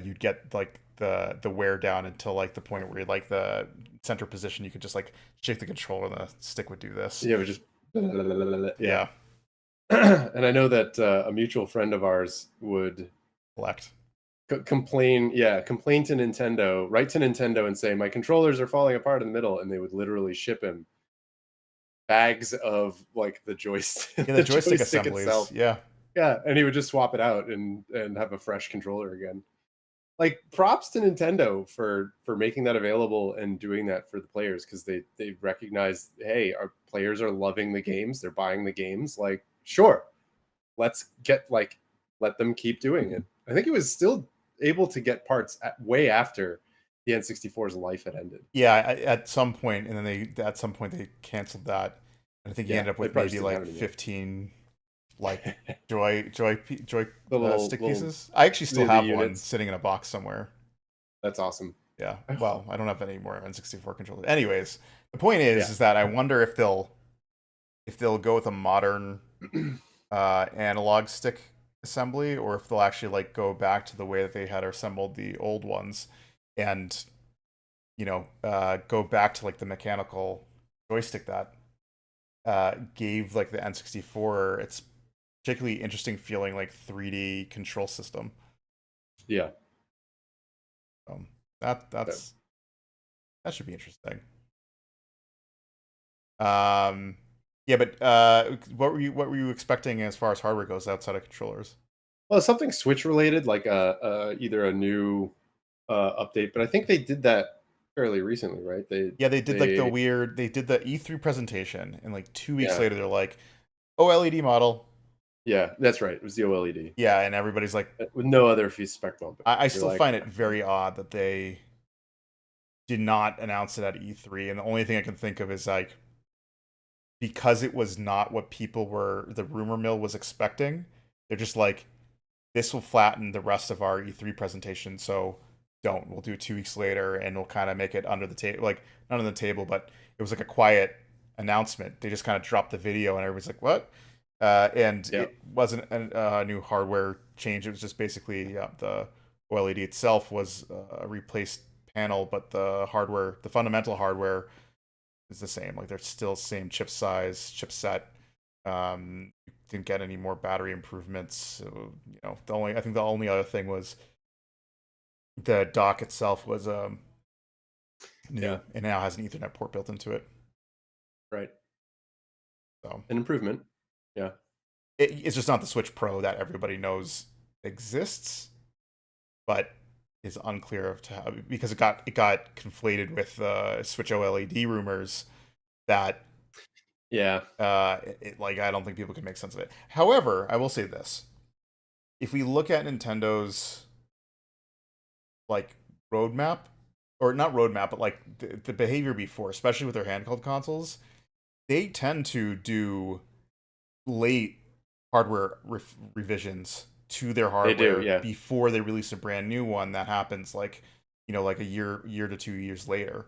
you'd get like the wear down until like the point where like the center position, you could just like shake the controller and the stick would do this. Yeah, it would just yeah. And I know that a mutual friend of ours would complain to Nintendo, write to Nintendo and say, my controllers are falling apart in the middle, and they would literally ship him bags of like the joystick, the joystick assemblies itself. Yeah, and he would just swap it out and have a fresh controller again. Like, props to Nintendo for making that available and doing that for the players, because they recognize, hey, our players are loving the games, they're buying the games, like, sure, let them keep doing it. I think it was still able to get parts way after the N64's life had ended. Yeah, at some point, and then they canceled that. And I think you ended up with maybe like 15 like joy stick pieces. I actually still have one sitting in a box somewhere. That's awesome. Yeah. Well, I don't have any more N64 controllers. Anyways, the point is that I wonder if they'll go with a modern analog stick assembly, or if they'll actually like go back to the way that they had assembled the old ones, and go back to like the mechanical joystick that gave like the N64 its particularly interesting feeling like 3D control system. Yeah. That should be interesting. Yeah, but what were you expecting as far as hardware goes outside of controllers? Well, something Switch related, like either a new update, but I think they did that fairly recently, right? They did like they did the E3 presentation, and like 2 weeks later they're like, OLED model. Yeah, that's right. It was the OLED. Yeah, and everybody's like, with no other spec bump. I still find it very odd that they did not announce it at E3, and the only thing I can think of is like, because it was not what the rumor mill was expecting, they're just like, this will flatten the rest of our E3 presentation, so we'll do it 2 weeks later, and we'll kind of make it under the table, like not on the table, but it was like a quiet announcement. They just kind of dropped the video, and everybody's like, what? It wasn't a new hardware change. It was just basically the OLED itself was a replaced panel, but the hardware, the fundamental hardware, is the same. Like they're still same chip size, chipset. Didn't get any more battery improvements. So, I think the only other thing was the dock itself was new, and now has an Ethernet port built into it. Right. So an improvement. Yeah. It's just not the Switch Pro that everybody knows exists, but is unclear of how, because it got conflated with Switch OLED rumors that I don't think people can make sense of it. However, I will say this: if we look at Nintendo's like roadmap, or not roadmap, but like the behavior before, especially with their handheld consoles, they tend to do late hardware revisions to their hardware before they release a brand new one that happens like a year to 2 years later.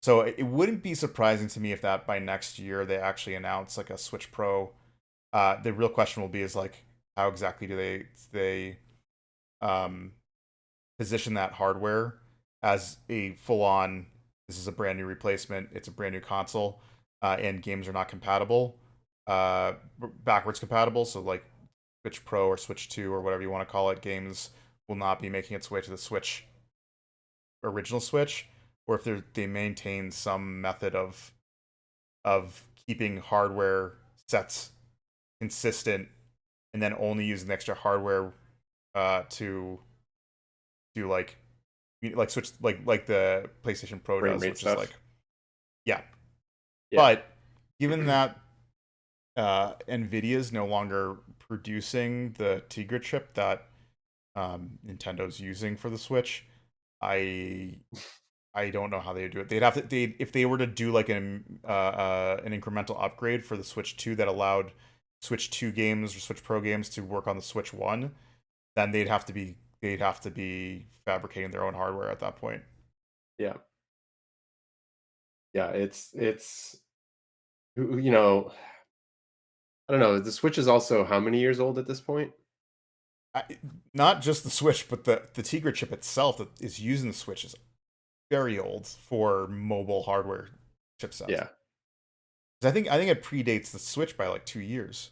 So it wouldn't be surprising to me if that by next year they actually announce like a Switch Pro. The real question will be is like, how exactly do they position that hardware as a full-on, this is a brand new replacement, it's a brand new console, and games are not compatible, backwards compatible, so like Switch Pro or Switch 2 or whatever you want to call it, games will not be making its way to the Switch, original Switch, or if they maintain some method of keeping hardware sets consistent and then only using the extra hardware to like Switch, like the PlayStation Pro does, which stuff. Is like yeah. But given that NVIDIA is no longer producing the Tegra chip that Nintendo's using for the Switch, I don't know how they would do it. They'd have to if they were to do like an incremental upgrade for the Switch 2 that allowed Switch 2 games or Switch Pro games to work on the Switch 1, then they'd have to be fabricating their own hardware at that point. Yeah. Yeah, it's I don't know. The Switch is also how many years old at this point? Not just the Switch, but the Tegra chip itself that is using the Switch is very old for mobile hardware chipsets. Yeah. I think it predates the Switch by like 2 years.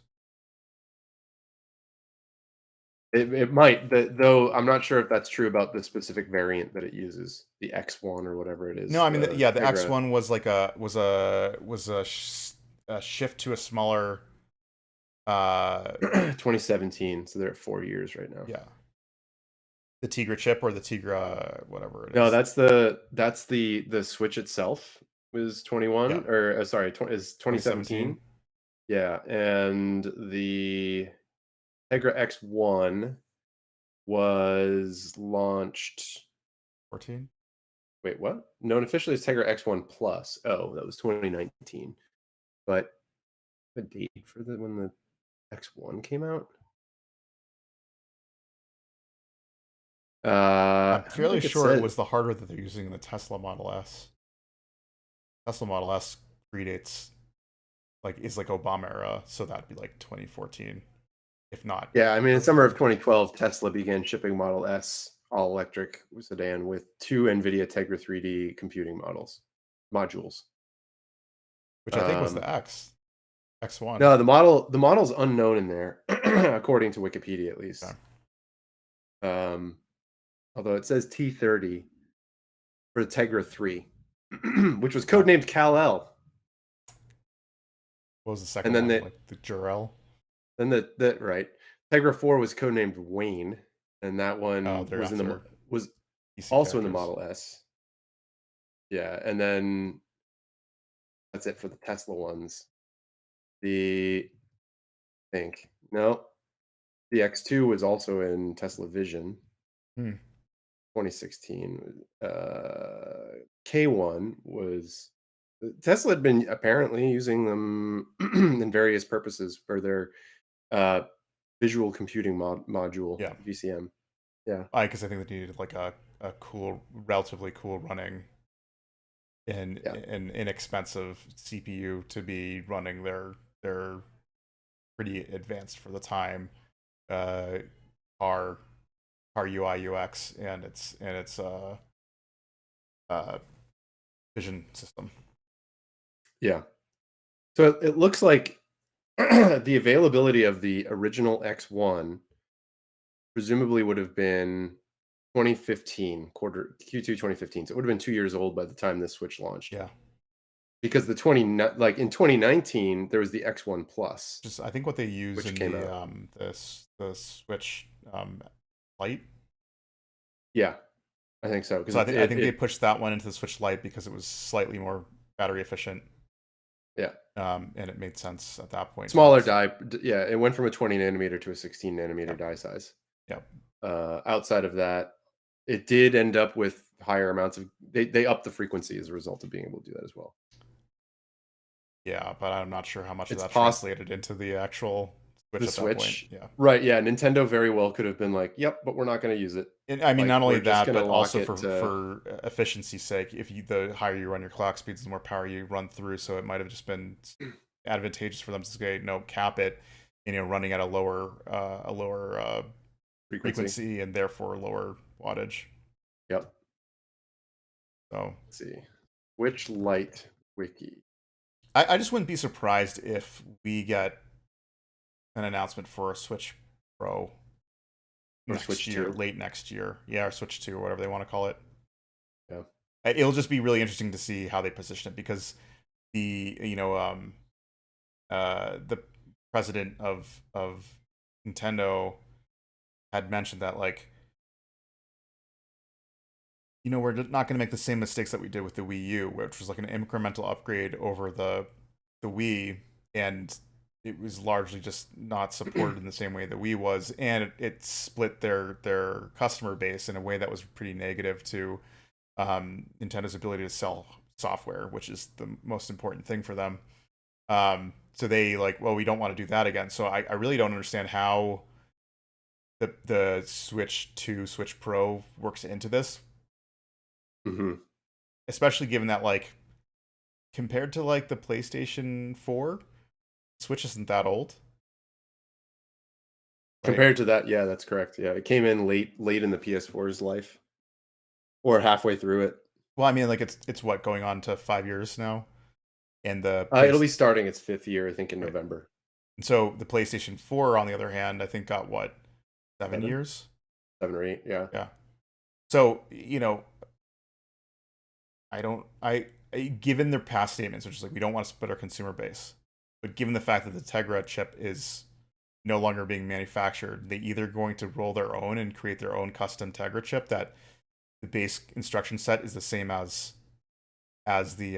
It might, though I'm not sure if that's true about the specific variant that it uses, the X1 or whatever it is. No, I mean, the X1 was like a shift to a smaller 2017, so they're at 4 years right now. Yeah. The Tegra chip or the Tegra whatever it is. No, that's the Switch itself was 21 or sorry, is 2017. Yeah, and the Tegra X1 was launched 14. Wait, what? No, officially it's Tegra X1 Plus. Oh, that was 2019. But the date for when the X1 came out? I'm fairly sure it was the hardware that they're using in the Tesla Model S. Tesla Model S predates, is like Obama era, so that'd be like 2014. if not. Yeah, I mean, in summer of 2012, Tesla began shipping Model S all-electric sedan with 2 NVIDIA Tegra 3D computing modules. Which I think was the X1. No, the model's unknown in there, according to Wikipedia at least. Okay. Although it says T30 for the Tegra 3, which was codenamed Kal-El. What was the second And then one? Like the Jor-El? Then the right. Tegra 4 was codenamed Wayne, and that one was also in the Model S. Yeah, and then that's it for the Tesla ones. The X2 was also in Tesla Vision. 2016. K1 was Tesla had been apparently using them in various purposes for their visual computing module, VCM. Yeah, because I think they needed like a cool, relatively cool running and inexpensive CPU to be running their pretty advanced for the time car UI UX and its vision system. Yeah. So it looks like the availability of the original X1 presumably would have been 2015, Q2 2015. So it would have been 2 years old by the time this Switch launched. Yeah. Because in 2019 there was the X1 Plus. Just I think what they use in the Switch Lite. Yeah, I think so. So I think they pushed that one into the Switch Lite because it was slightly more battery efficient. Yeah. And it made sense at that point. Smaller die. Yeah, it went from a 20 nanometer to a 16 nanometer die size. Yeah. Outside of that, it did end up with higher amounts of. They upped the frequency as a result of being able to do that as well. Yeah, but I'm not sure how much of that translated into the actual Switch. Yeah. Right. Yeah. Nintendo very well could have been like, "Yep, but we're not going to use it." And, I mean, not only that, but also for efficiency's sake, if the higher you run your clock speeds, the more power you run through. So it might have just been advantageous for them to say, "No, cap it," running at a lower frequency and therefore lower wattage. Yep. So let's see, which Lite wiki. I just wouldn't be surprised if we get an announcement for a Switch Pro next year, late next year. Yeah, or Switch 2 or whatever they want to call it. Yeah. It'll just be really interesting to see how they position it because the president of Nintendo had mentioned that we're not going to make the same mistakes that we did with the Wii U, which was like an incremental upgrade over the Wii, and it was largely just not supported in the same way the Wii was, and it split their customer base in a way that was pretty negative to Nintendo's ability to sell software, which is the most important thing for them. So they we don't want to do that again. So I really don't understand how the Switch 2, Switch Pro works into this. Mm-hmm. Especially given that compared to the PlayStation 4, Switch isn't that old. Compared to that, yeah, that's correct. Yeah, it came in late in the PS4's life, or halfway through it. Well, I mean, it's what, going on to 5 years now, and it'll be starting its 5th year, I think, in November. And so the PlayStation 4, on the other hand, I think got what, 7 years, 7 or 8, yeah. Yeah. So given their past statements, which is we don't want to split our consumer base, but given the fact that the Tegra chip is no longer being manufactured, they either going to roll their own and create their own custom Tegra chip that the base instruction set is the same as the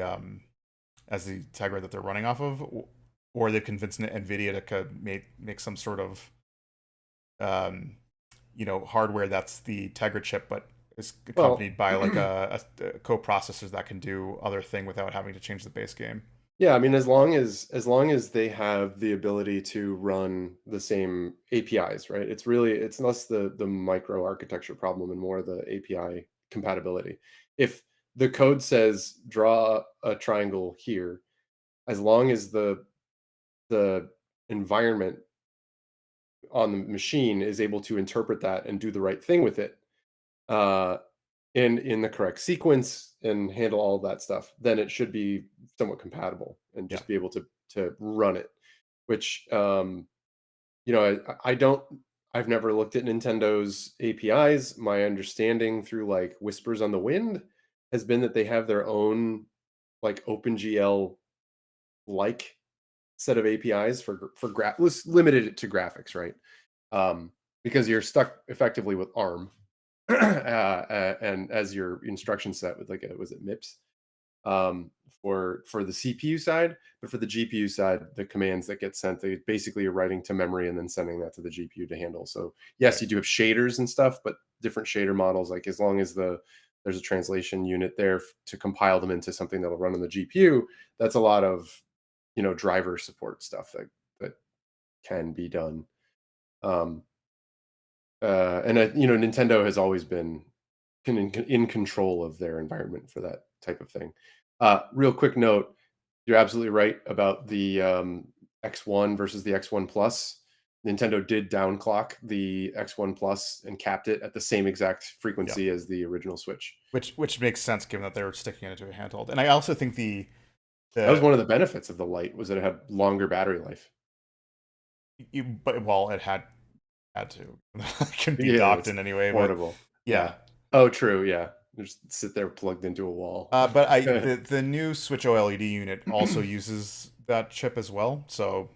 Tegra that they're running off of, or they've convinced NVIDIA to make some sort of hardware that's the Tegra chip, but is accompanied by a co-processors that can do other thing without having to change the base game. Yeah, I mean, as long as they have the ability to run the same APIs, right? It's less the micro architecture problem and more the API compatibility. If the code says draw a triangle here, as long as the environment on the machine is able to interpret that and do the right thing with it, uh, in the correct sequence and handle all of that stuff, then it should be somewhat compatible and Yeah. just be able to run it. Which you know, I don't. I've never looked at Nintendo's APIs. My understanding through like whispers on the wind has been that they have their own like OpenGL like set of APIs limited it to graphics, right? Because you're stuck effectively with ARM, and as your instruction set with like was it MIPS, for the CPU side, but for the GPU side, the commands that get sent, they basically are writing to memory and then sending that to the GPU to handle. So yes, you do have shaders and stuff, but different shader models, like as long as there's a translation unit there to compile them into something that'll run on the GPU, that's a lot of, you know, driver support stuff that can be done. You know, Nintendo has always been in control of their environment for that type of thing. Real quick note, you're absolutely right about the X1 versus the X1 Plus. Nintendo did downclock the X1 Plus and capped it at the same exact frequency as the original Switch. Which makes sense given that they were sticking it into a handheld. And I also think that was one of the benefits of the Lite, was that it had longer battery life. Well, it had to. It can be docked in anyway. Portable. But, yeah. Oh, true. Yeah. Just sit there plugged into a wall. But the new Switch OLED unit also uses that chip as well. So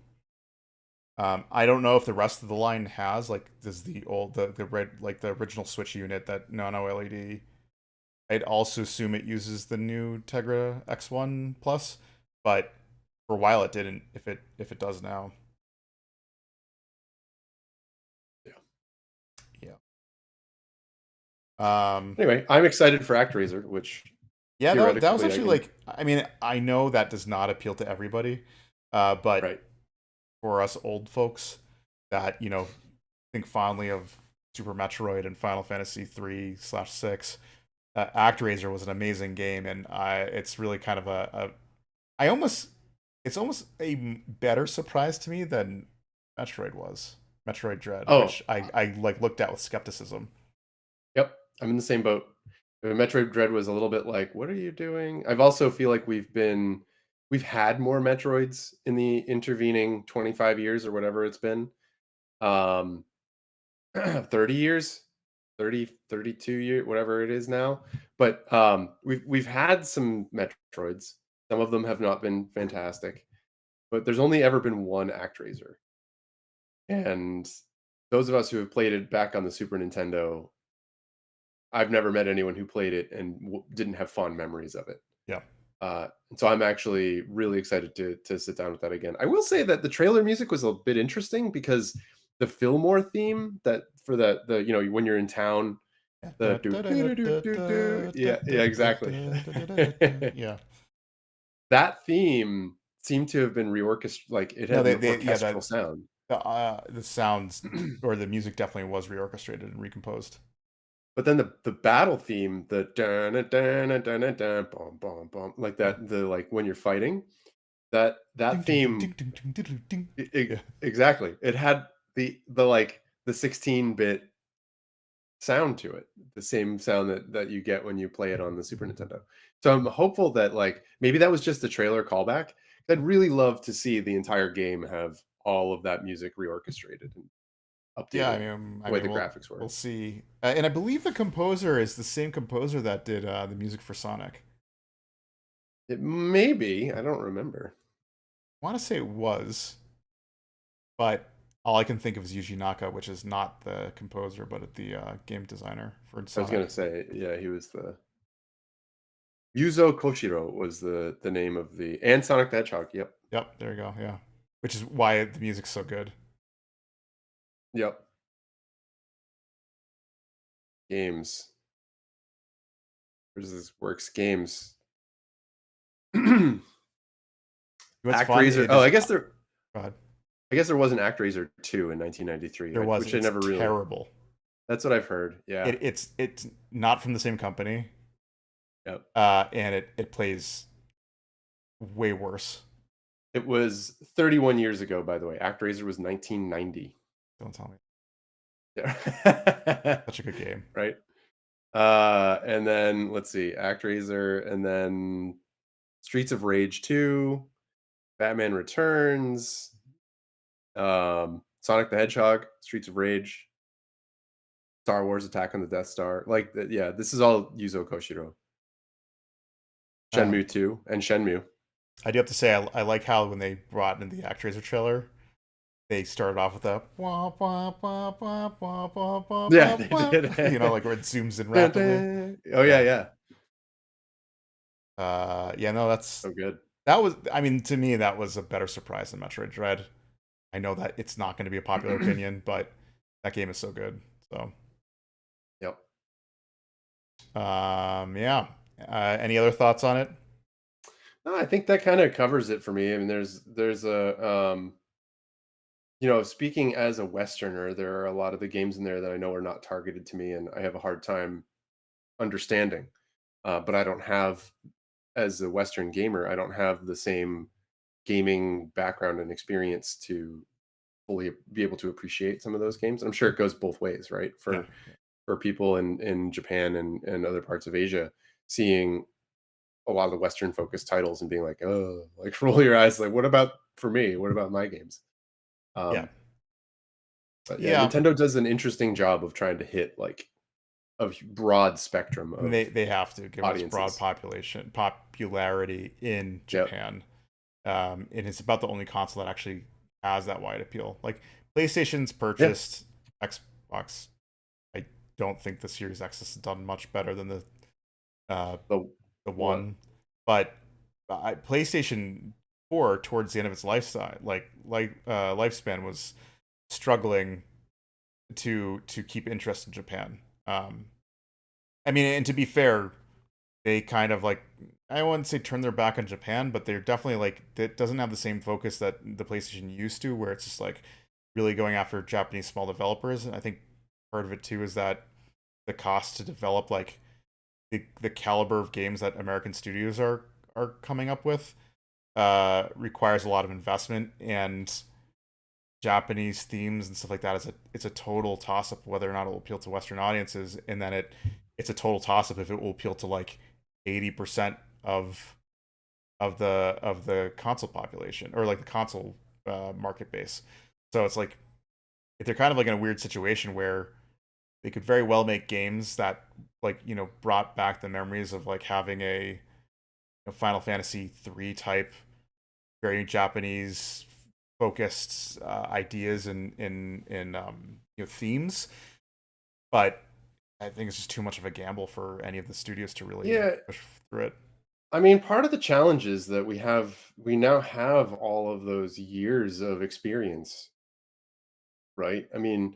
I don't know if the rest of the line has, like, does the red, like the original Switch unit, that nano LED. I'd also assume it uses the new Tegra X1 Plus, but for a while it didn't. If it does now. Anyway, I'm excited for ActRaiser, which that was actually like, I mean, I know that does not appeal to everybody, but for us old folks that, you know, think fondly of Super Metroid and Final Fantasy 3/6, ActRaiser was an amazing game, and it's really kind of it's almost a better surprise to me than Metroid was. Metroid Dread, which I like looked at with skepticism. Yep, I'm in the same boat. Metroid Dread was a little bit like, what are you doing? I've also feel like we've had more Metroids in the intervening 25 years or whatever it's been. 30 years, 32 years, whatever it is now. But we've had some Metroids. Some of them have not been fantastic, but there's only ever been one ActRaiser. And those of us who have played it back on the Super Nintendo, I've never met anyone who played it and didn't have fond memories of it. Yeah. And so I'm actually really excited to sit down with that again. I will say that the trailer music was a bit interesting because the Fillmore theme that for the you know, when you're in town, yeah, exactly. Yeah. That theme seemed to have been reorchestrated, like it had an orchestral sound. The sounds or the music definitely was reorchestrated and recomposed. But then the battle theme, the dun dun dun dun dun boom boom boom, like that, the like when you're fighting, that theme, exactly. It had the like the 16-bit sound to it, the same sound that you get when you play it on the Super Nintendo. So I'm hopeful that like maybe that was just a trailer callback. I'd really love to see the entire game have all of that music reorchestrated and updated. Yeah, I mean, the way the graphics were. We'll see. And I believe the composer is the same composer that did the music for Sonic. It may be. I don't remember. I want to say it was, but all I can think of is Yuji Naka, which is not the composer, but the game designer for Sonic. I was gonna say, yeah, he was the Yuzo Koshiro was the name of and Sonic the Hedgehog. Yep. Yep. There you go. Yeah. Which is why the music's so good. Yep. Games. Where does this works? Games. ActRaiser. Oh, I guess there. Go ahead. I guess there was an ActRaiser 2 in 1993. There was, which I never really. Terrible. That's what I've heard. Yeah. It's not from the same company. Yep. And it plays way worse. It was 31 years ago, by the way. ActRaiser was 1990. Don't tell me. Yeah. Such a good game. Right. And then let's see, ActRaiser, and then Streets of Rage 2, Batman Returns, Sonic the Hedgehog, Streets of Rage, Star Wars Attack on the Death Star. Like, yeah, this is all Yuzo Koshiro. Shenmue 2 and Shenmue. I do have to say, I like how when they brought in the ActRaiser trailer, they started off with a wah, wah, wah, wah, wah, wah, wah, Yeah, wah, they did. you know, like where it zooms in rapidly. Oh yeah. Yeah, no, that's So good. that was. I mean, to me, that was a better surprise than Metroid Dread. I know that it's not going to be a popular opinion, but that game is so good. So, Yep. Yeah. Any other thoughts on it? No, I think that kind of covers it for me. I mean, there's a speaking as a Westerner, there are a lot of the games in there that I know are not targeted to me, and I have a hard time understanding. But I don't have, as a Western gamer, I don't have the same gaming background and experience to fully be able to appreciate some of those games. I'm sure it goes both ways, right? For people in Japan and other parts of Asia, seeing a lot of the Western focused titles and being like, oh, like roll your eyes, like, what about for me? What about my games? Yeah. But yeah, Nintendo does an interesting job of trying to hit like a broad spectrum of they have to give audiences. us broad popularity in Japan. And it's about the only console that actually has that wide appeal. Like PlayStation's purchased Xbox. I don't think the Series X has done much better than the one, but PlayStation 4 towards the end of its lifespan was struggling to keep interest in Japan. I mean, and to be fair, they kind of like, I wouldn't say turn their back on Japan, but they're definitely like, it doesn't have the same focus that the PlayStation used to, where it's just like really going after Japanese small developers. And I think part of it too is that the cost to develop like the caliber of games that American studios are coming up with requires a lot of investment, and Japanese themes and stuff like that it's a total toss up whether or not it will appeal to Western audiences, and then it's a total toss up if it will appeal to like 80% of the console population, or like the console market base. So it's like if they're kind of like in a weird situation where they could very well make games that like, you know, brought back the memories of like having a Final Fantasy 3 type, very Japanese focused ideas and themes, but I think it's just too much of a gamble for any of the studios to really push through it. I mean, part of the challenge is that we now have all of those years of experience, right? I mean,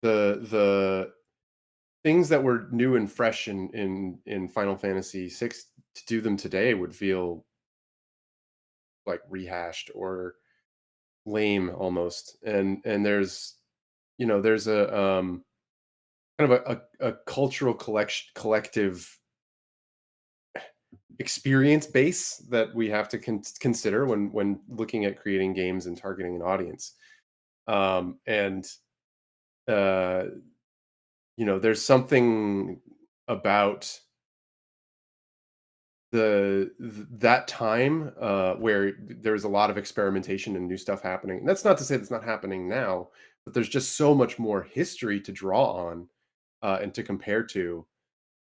the things that were new and fresh in Final Fantasy 6, to do them today would feel like rehashed or lame almost. And there's there's a kind of a cultural collective experience base that we have to consider when looking at creating games and targeting an audience. And there's something about that time where there's a lot of experimentation and new stuff happening. And that's not to say that's not happening now, but there's just so much more history to draw on and to compare to.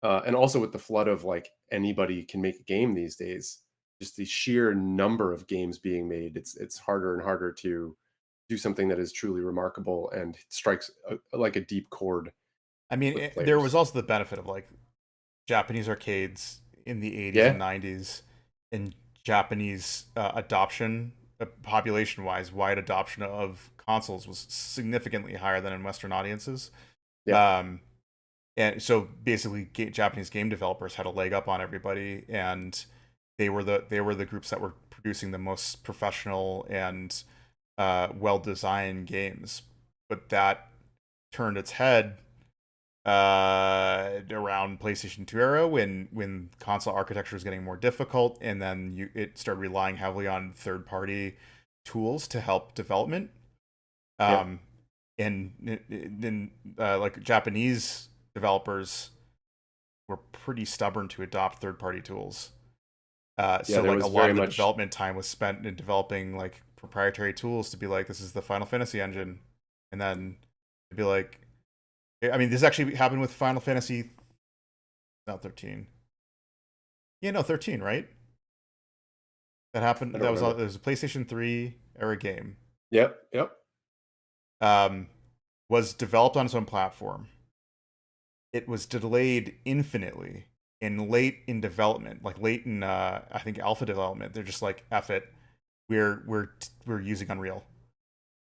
And also with the flood of like anybody can make a game these days, just the sheer number of games being made, it's harder and harder to do something that is truly remarkable and strikes like a deep chord. I mean, there was also the benefit of like Japanese arcades in the 80s and 90s, and Japanese adoption, population-wise, wide adoption of consoles was significantly higher than in Western audiences. And so basically, Japanese game developers had a leg up on everybody, and they were the groups that were producing the most professional and well-designed games. But that turned its head around PlayStation 2 era, when console architecture was getting more difficult, and then it started relying heavily on third-party tools to help development. and like Japanese developers were pretty stubborn to adopt third-party tools. So like a lot of the development time was spent in developing like proprietary tools to be like, this is the Final Fantasy engine, and then to be like, I mean, this actually happened with Final Fantasy, not 13. Yeah, no, 13, right? That happened. That was it was a PlayStation 3 era game. Yep. Was developed on its own platform. It was delayed infinitely and late in development, like late in I think alpha development. They're just like, F it, we're using Unreal,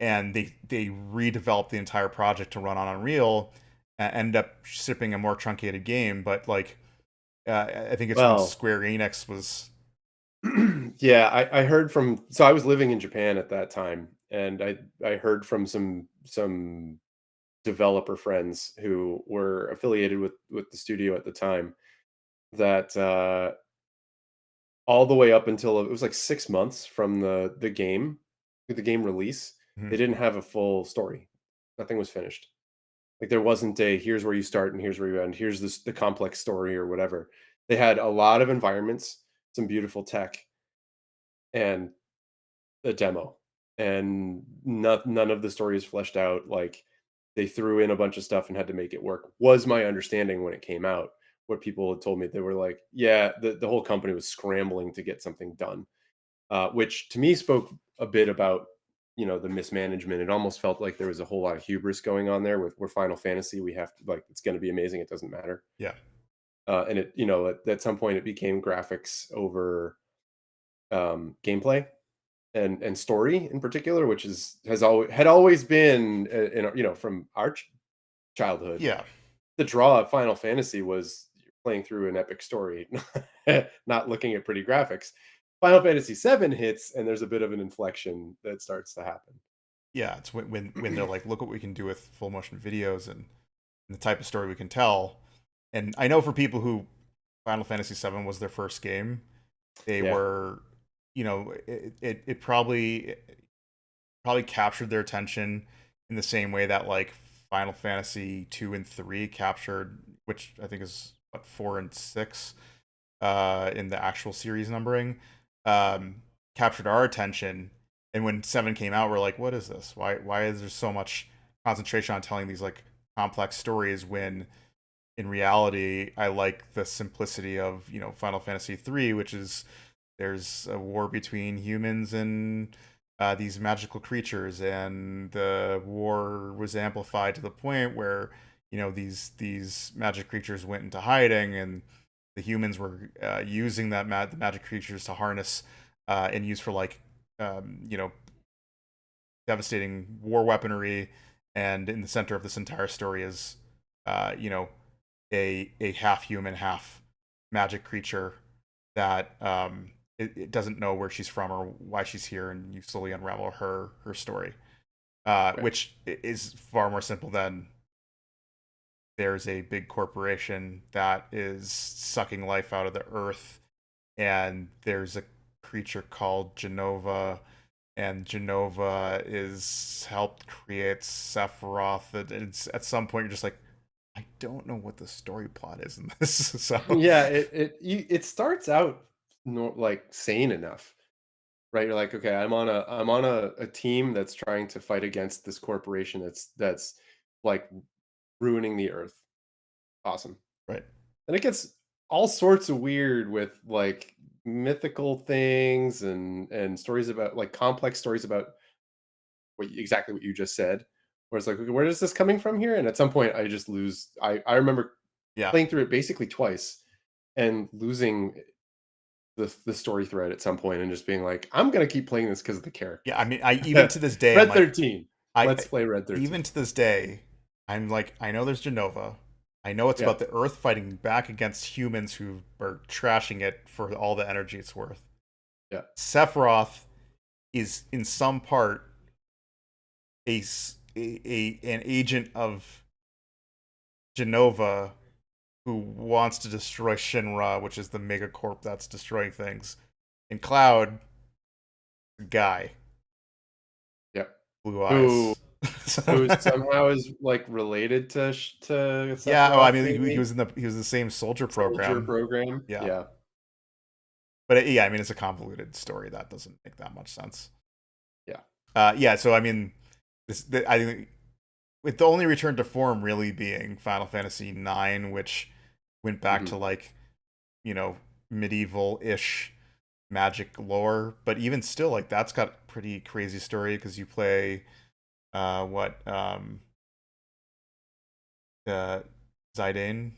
and they redeveloped the entire project to run on Unreal, and ended up shipping a more truncated game. But like, I think it's when Square Enix was. Yeah, I heard from, so I was living in Japan at that time, and I heard from some developer friends who were affiliated with the studio at the time that all the way up until it was like 6 months from the game release, they didn't have a full story. Nothing was finished. Like there wasn't a here's where you start and here's where you end. Here's the complex story or whatever. They had a lot of environments, some beautiful tech, and a demo, and none of the story is fleshed out. Like they threw in a bunch of stuff and had to make it work. Was my understanding when it came out. What people had told me, they were like, yeah, the whole company was scrambling to get something done, which to me spoke a bit about the mismanagement. It almost felt like there was a whole lot of hubris going on there with where Final Fantasy, we have to, like, it's going to be amazing. It doesn't matter. Yeah. And it, at some point it became graphics over gameplay and story in particular, which had always been, from our childhood. Yeah. The draw of Final Fantasy was playing through an epic story, not looking at pretty graphics. Final Fantasy VII hits, and there's a bit of an inflection that starts to happen. Yeah, it's when they're like, look what we can do with full motion videos and the type of story we can tell. And I know for people who Final Fantasy VII was their first game, they were, it probably captured their attention in the same way that like Final Fantasy 2 and 3 captured, which I think is what 4 and 6 in the actual series numbering, captured our attention. And when 7 came out, we're like, what is this? Why is there so much concentration on telling these like complex stories when in reality I like the simplicity of, Final Fantasy 3, which is there's a war between humans and these magical creatures, and the war was amplified to the point where these magic creatures went into hiding, and the humans were using the magic creatures to harness and use for like devastating war weaponry. And in the center of this entire story is a half human, half magic creature that it doesn't know where she's from or why she's here, and you slowly unravel her story, which is far more simple than there's a big corporation that is sucking life out of the earth, and there's a creature called Genova, and Genova is helped create Sephiroth. And at some point you're just like, I don't know what the story plot is in this. So yeah, it starts out like sane enough, right? You're like, okay, I'm on a team that's trying to fight against this corporation that's like ruining the earth. Awesome. Right. And it gets all sorts of weird with like mythical things and stories about like complex stories about exactly what you just said, where it's like, okay, where is this coming from here? And at some point I just lose. I remember playing through it basically twice and losing the story thread at some point and just being like, I'm gonna keep playing this because of the character. Yeah, I mean, I even to this day, Red 13. Let's play Red 13. Even to this day, I'm like, I know there's Genova. I know it's about the Earth fighting back against humans who are trashing it for all the energy it's worth. Yeah, Sephiroth is in some part an agent of Genova who wants to destroy Shinra, which is the megacorp that's destroying things. And Cloud, guy. Yep. Blue eyes. Who somehow is like related to Yeah, oh, I Sephiroth, mean, maybe? he was the same soldier Soldier program. program. Yeah. Yeah. But yeah, I mean, it's a convoluted story that doesn't make that much sense. Yeah. Yeah. So I mean, I think with the only return to form really being Final Fantasy IX, which went back to like, medieval-ish magic lore, but even still, like that's got a pretty crazy story because you play, Zidane. Zidane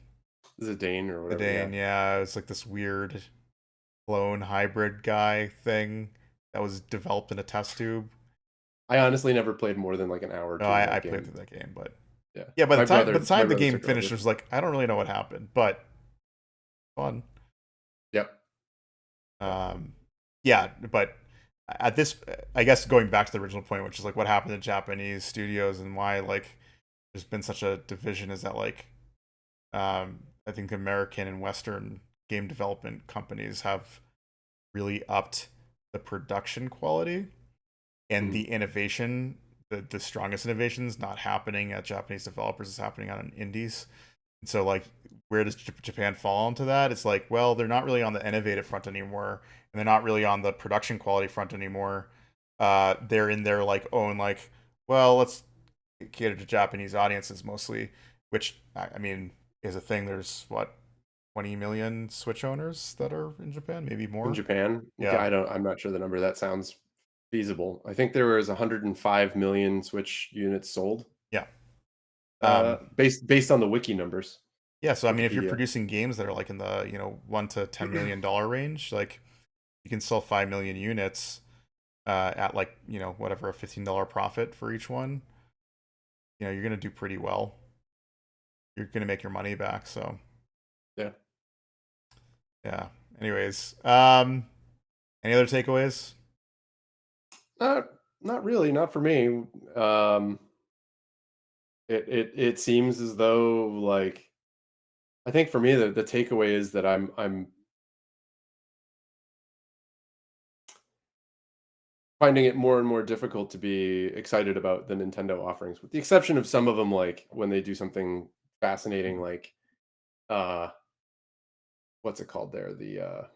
or whatever. Zidane, yeah, it's like this weird clone hybrid guy thing that was developed in a test tube. I honestly never played more than like an hour or two. No, I played through that game, but yeah. By the time the game finished, it was like I don't really know what happened, but fun. Yep. Yeah, but at this, I guess going back to the original point, which is like what happened to Japanese studios and why like there's been such a division, is that like I think American and Western game development companies have really upped the production quality and the innovation. The strongest innovations not happening at Japanese developers, is happening on indies. And so like where does Japan fall into that? It's like, well, they're not really on the innovative front anymore, and they're not really on the production quality front anymore. They're in their like own like, well, let's cater to Japanese audiences mostly, which I mean is a thing. There's what, 20 million Switch owners that are in Japan, maybe more. In Japan? Yeah. I'm not sure the number. That sounds feasible. I think there was 105 million Switch units sold. Yeah. Based on the wiki numbers. Yeah, so I mean, if you're producing games that are like in the $1 to $10 million range, like you can sell 5 million units at like whatever, a $15 profit for each one. You're gonna do pretty well. You're gonna make your money back. So yeah. Anyways, any other takeaways? Not really. Not for me. It seems as though like. I think for me the takeaway is that I'm finding it more and more difficult to be excited about the Nintendo offerings, with the exception of some of them, like when they do something fascinating, like what's it called there? The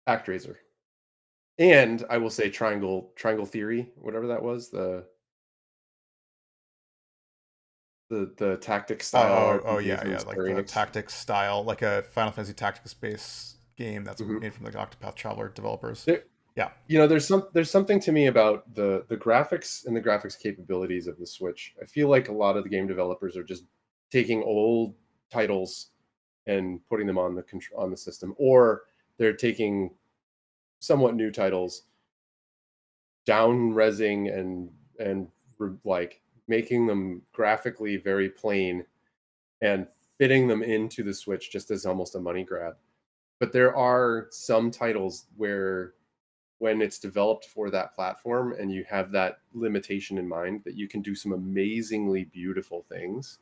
ActRaiser. And I will say Triangle Theory, whatever that was, the tactics style. Oh yeah, like the tactics style, like a Final Fantasy Tactics based game that's made from the Octopath Traveler developers. Yeah, there's something to me about the graphics and the graphics capabilities of the Switch. I feel like a lot of the game developers are just taking old titles and putting them on the system, or they're taking somewhat new titles, down resing and like making them graphically very plain and fitting them into the Switch just as almost a money grab. But there are some titles where, when it's developed for that platform and you have that limitation in mind, that you can do some amazingly beautiful things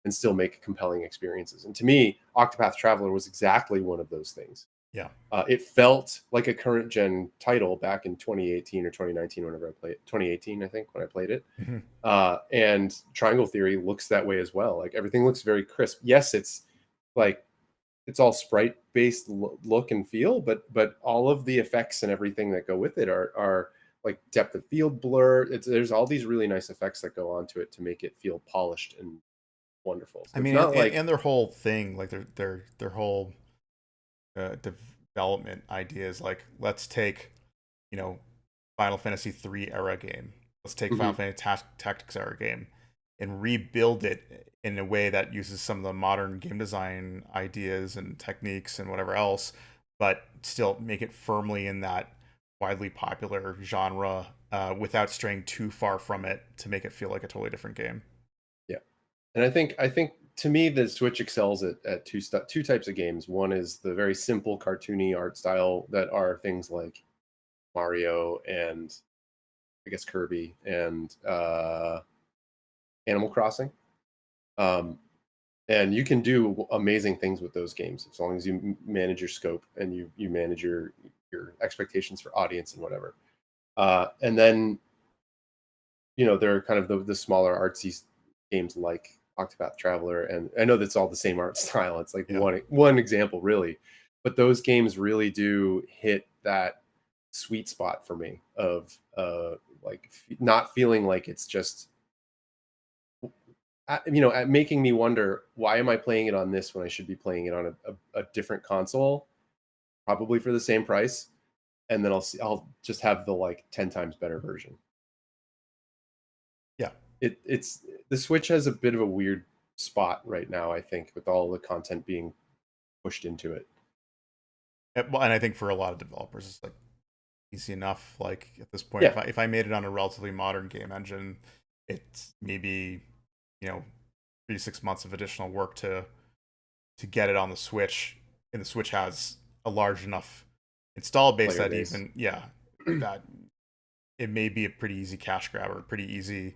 and still make compelling experiences. And to me, Octopath Traveler was exactly one of those things. Yeah. It felt like a current gen title back in 2018 or 2019, whenever I played it. 2018, I think, when I played it. And Triangle Theory looks that way as well. Like everything looks very crisp. Yes, it's like it's all sprite based look and feel, but all of the effects and everything that go with it are like depth of field blur. There's all these really nice effects that go onto it to make it feel polished and wonderful. So I mean, and their whole thing, like their whole development ideas, like let's take Final Fantasy 3 era game, let's take Final Fantasy Tactics era game and rebuild it in a way that uses some of the modern game design ideas and techniques and whatever else, but still make it firmly in that widely popular genre without straying too far from it to make it feel like a totally different game. Yeah. And I think to me, the Switch excels at two types of games. One is the very simple cartoony art style that are things like Mario and I guess Kirby and Animal Crossing. And you can do amazing things with those games as long as you manage your scope and you manage your expectations for audience and whatever. And then there are kind of the smaller artsy games like Octopath Traveler, and I know that's all the same art style. It's like one example really, but those games really do hit that sweet spot for me of like not feeling like it's just making me wonder, why am I playing it on this when I should be playing it on a different console, probably for the same price, and then I'll just have the like 10 times better version. Yeah, it's the Switch has a bit of a weird spot right now, I think, with all the content being pushed into it. Well, and I think for a lot of developers, it's like easy enough. Like at this point, if I made it on a relatively modern game engine, it's maybe 3 to 6 months of additional work to get it on the Switch, and the Switch has a large enough install base that that it may be a pretty easy cash grab or a pretty easy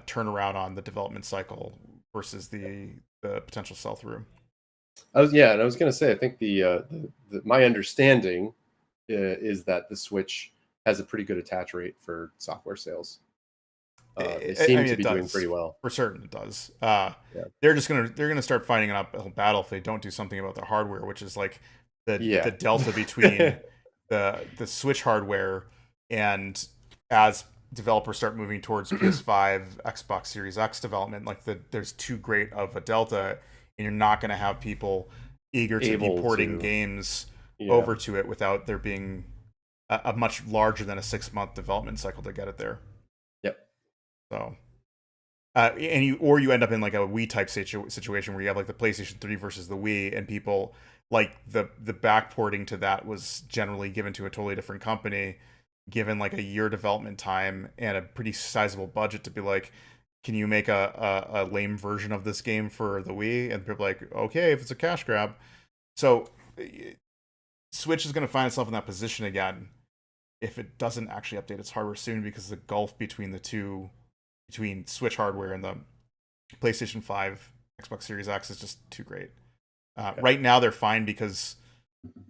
turnaround on the development cycle versus the potential sell through. I was going to say, I think my understanding is that the Switch has a pretty good attach rate for software sales. They seem to be doing pretty well. For certain, it does. They're gonna start fighting an uphill battle if they don't do something about their hardware, which is like the delta between the Switch hardware, and as developers start moving towards PS5, Xbox Series X development, like there's too great of a delta, and you're not going to have people eager to be porting games over to it without there being a much larger than a 6-month development cycle to get it there. Yep. So, and you end up in like a Wii type situation where you have like the PlayStation 3 versus the Wii, and people like the backporting to that was generally given to a totally different company, given like a year development time and a pretty sizable budget to be like, can you make a lame version of this game for the Wii? And people are like, okay, if it's a cash grab. So Switch is going to find itself in that position again if it doesn't actually update its hardware soon, because the gulf between Switch hardware and the PlayStation 5, Xbox Series X is just too great. Right now they're fine because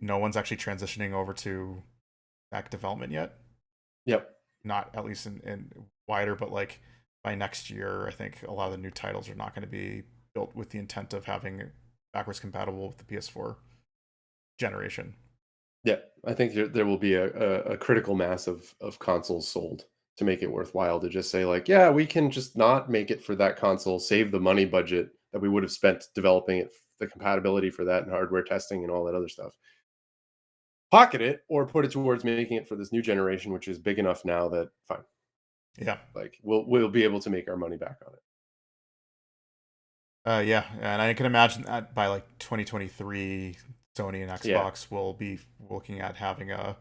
no one's actually transitioning over to back development yet. Yep. Not at least in wider, but like by next year, I think a lot of the new titles are not going to be built with the intent of having backwards compatible with the PS4 generation. Yeah, I think there will be a critical mass of consoles sold to make it worthwhile to just say like, yeah, we can just not make it for that console, save the money budget that we would have spent developing it, the compatibility for that and hardware testing and all that other stuff. Pocket it or put it towards making it for this new generation, which is big enough now that fine. Yeah, like we'll be able to make our money back on it. Yeah, and I can imagine that by like 2023, Sony and Xbox will be looking at having a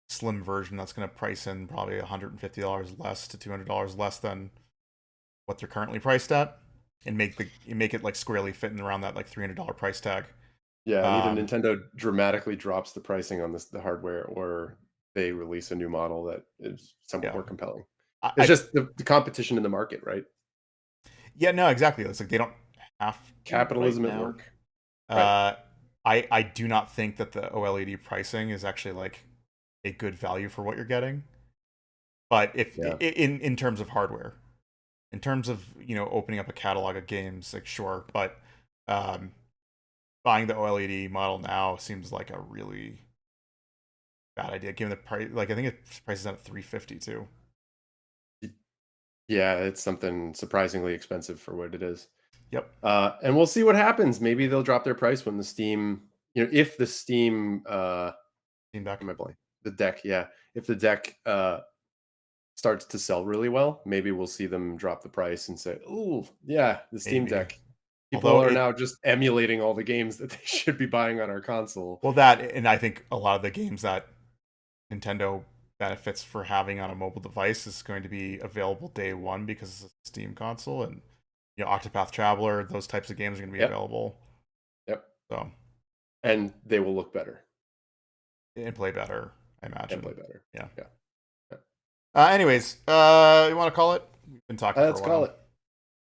slim version that's going to price in probably $150 less to $200 less than what they're currently priced at, and make it like squarely fitting around that like $300 price tag. Yeah, either Nintendo dramatically drops the pricing on the hardware, or they release a new model that is somewhat more compelling. It's just the competition in the market, right? Yeah, no, exactly. It's like they don't have capitalism right at work. Right. I do not think that the OLED pricing is actually like a good value for what you're getting. But if in terms of hardware, in terms of opening up a catalog of games, like sure, but buying the OLED model now seems like a really bad idea given the price. Like I think its price is at $350 too. Yeah, it's something surprisingly expensive for what it is. Yep. And we'll see what happens. Maybe they'll drop their price when the Steam, if the Steam Deck, the deck, if the deck starts to sell really well, maybe we'll see them drop the price and say, "Oh, yeah, the Steam Deck." People are now just emulating all the games that they should be buying on our console. Well, and I think a lot of the games that Nintendo benefits for having on a mobile device is going to be available day one because it's a Steam console, and Octopath Traveler, those types of games are going to be available. Yep. So, and they will look better and play better, I imagine. And play better. Yeah. Anyways, you want to call it? We've been talking. Let's call it.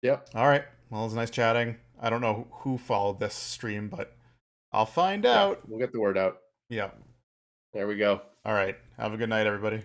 Yep. All right. Well, it was nice chatting. I don't know who followed this stream, but I'll find out. We'll get the word out. Yeah. There we go. All right. Have a good night, everybody.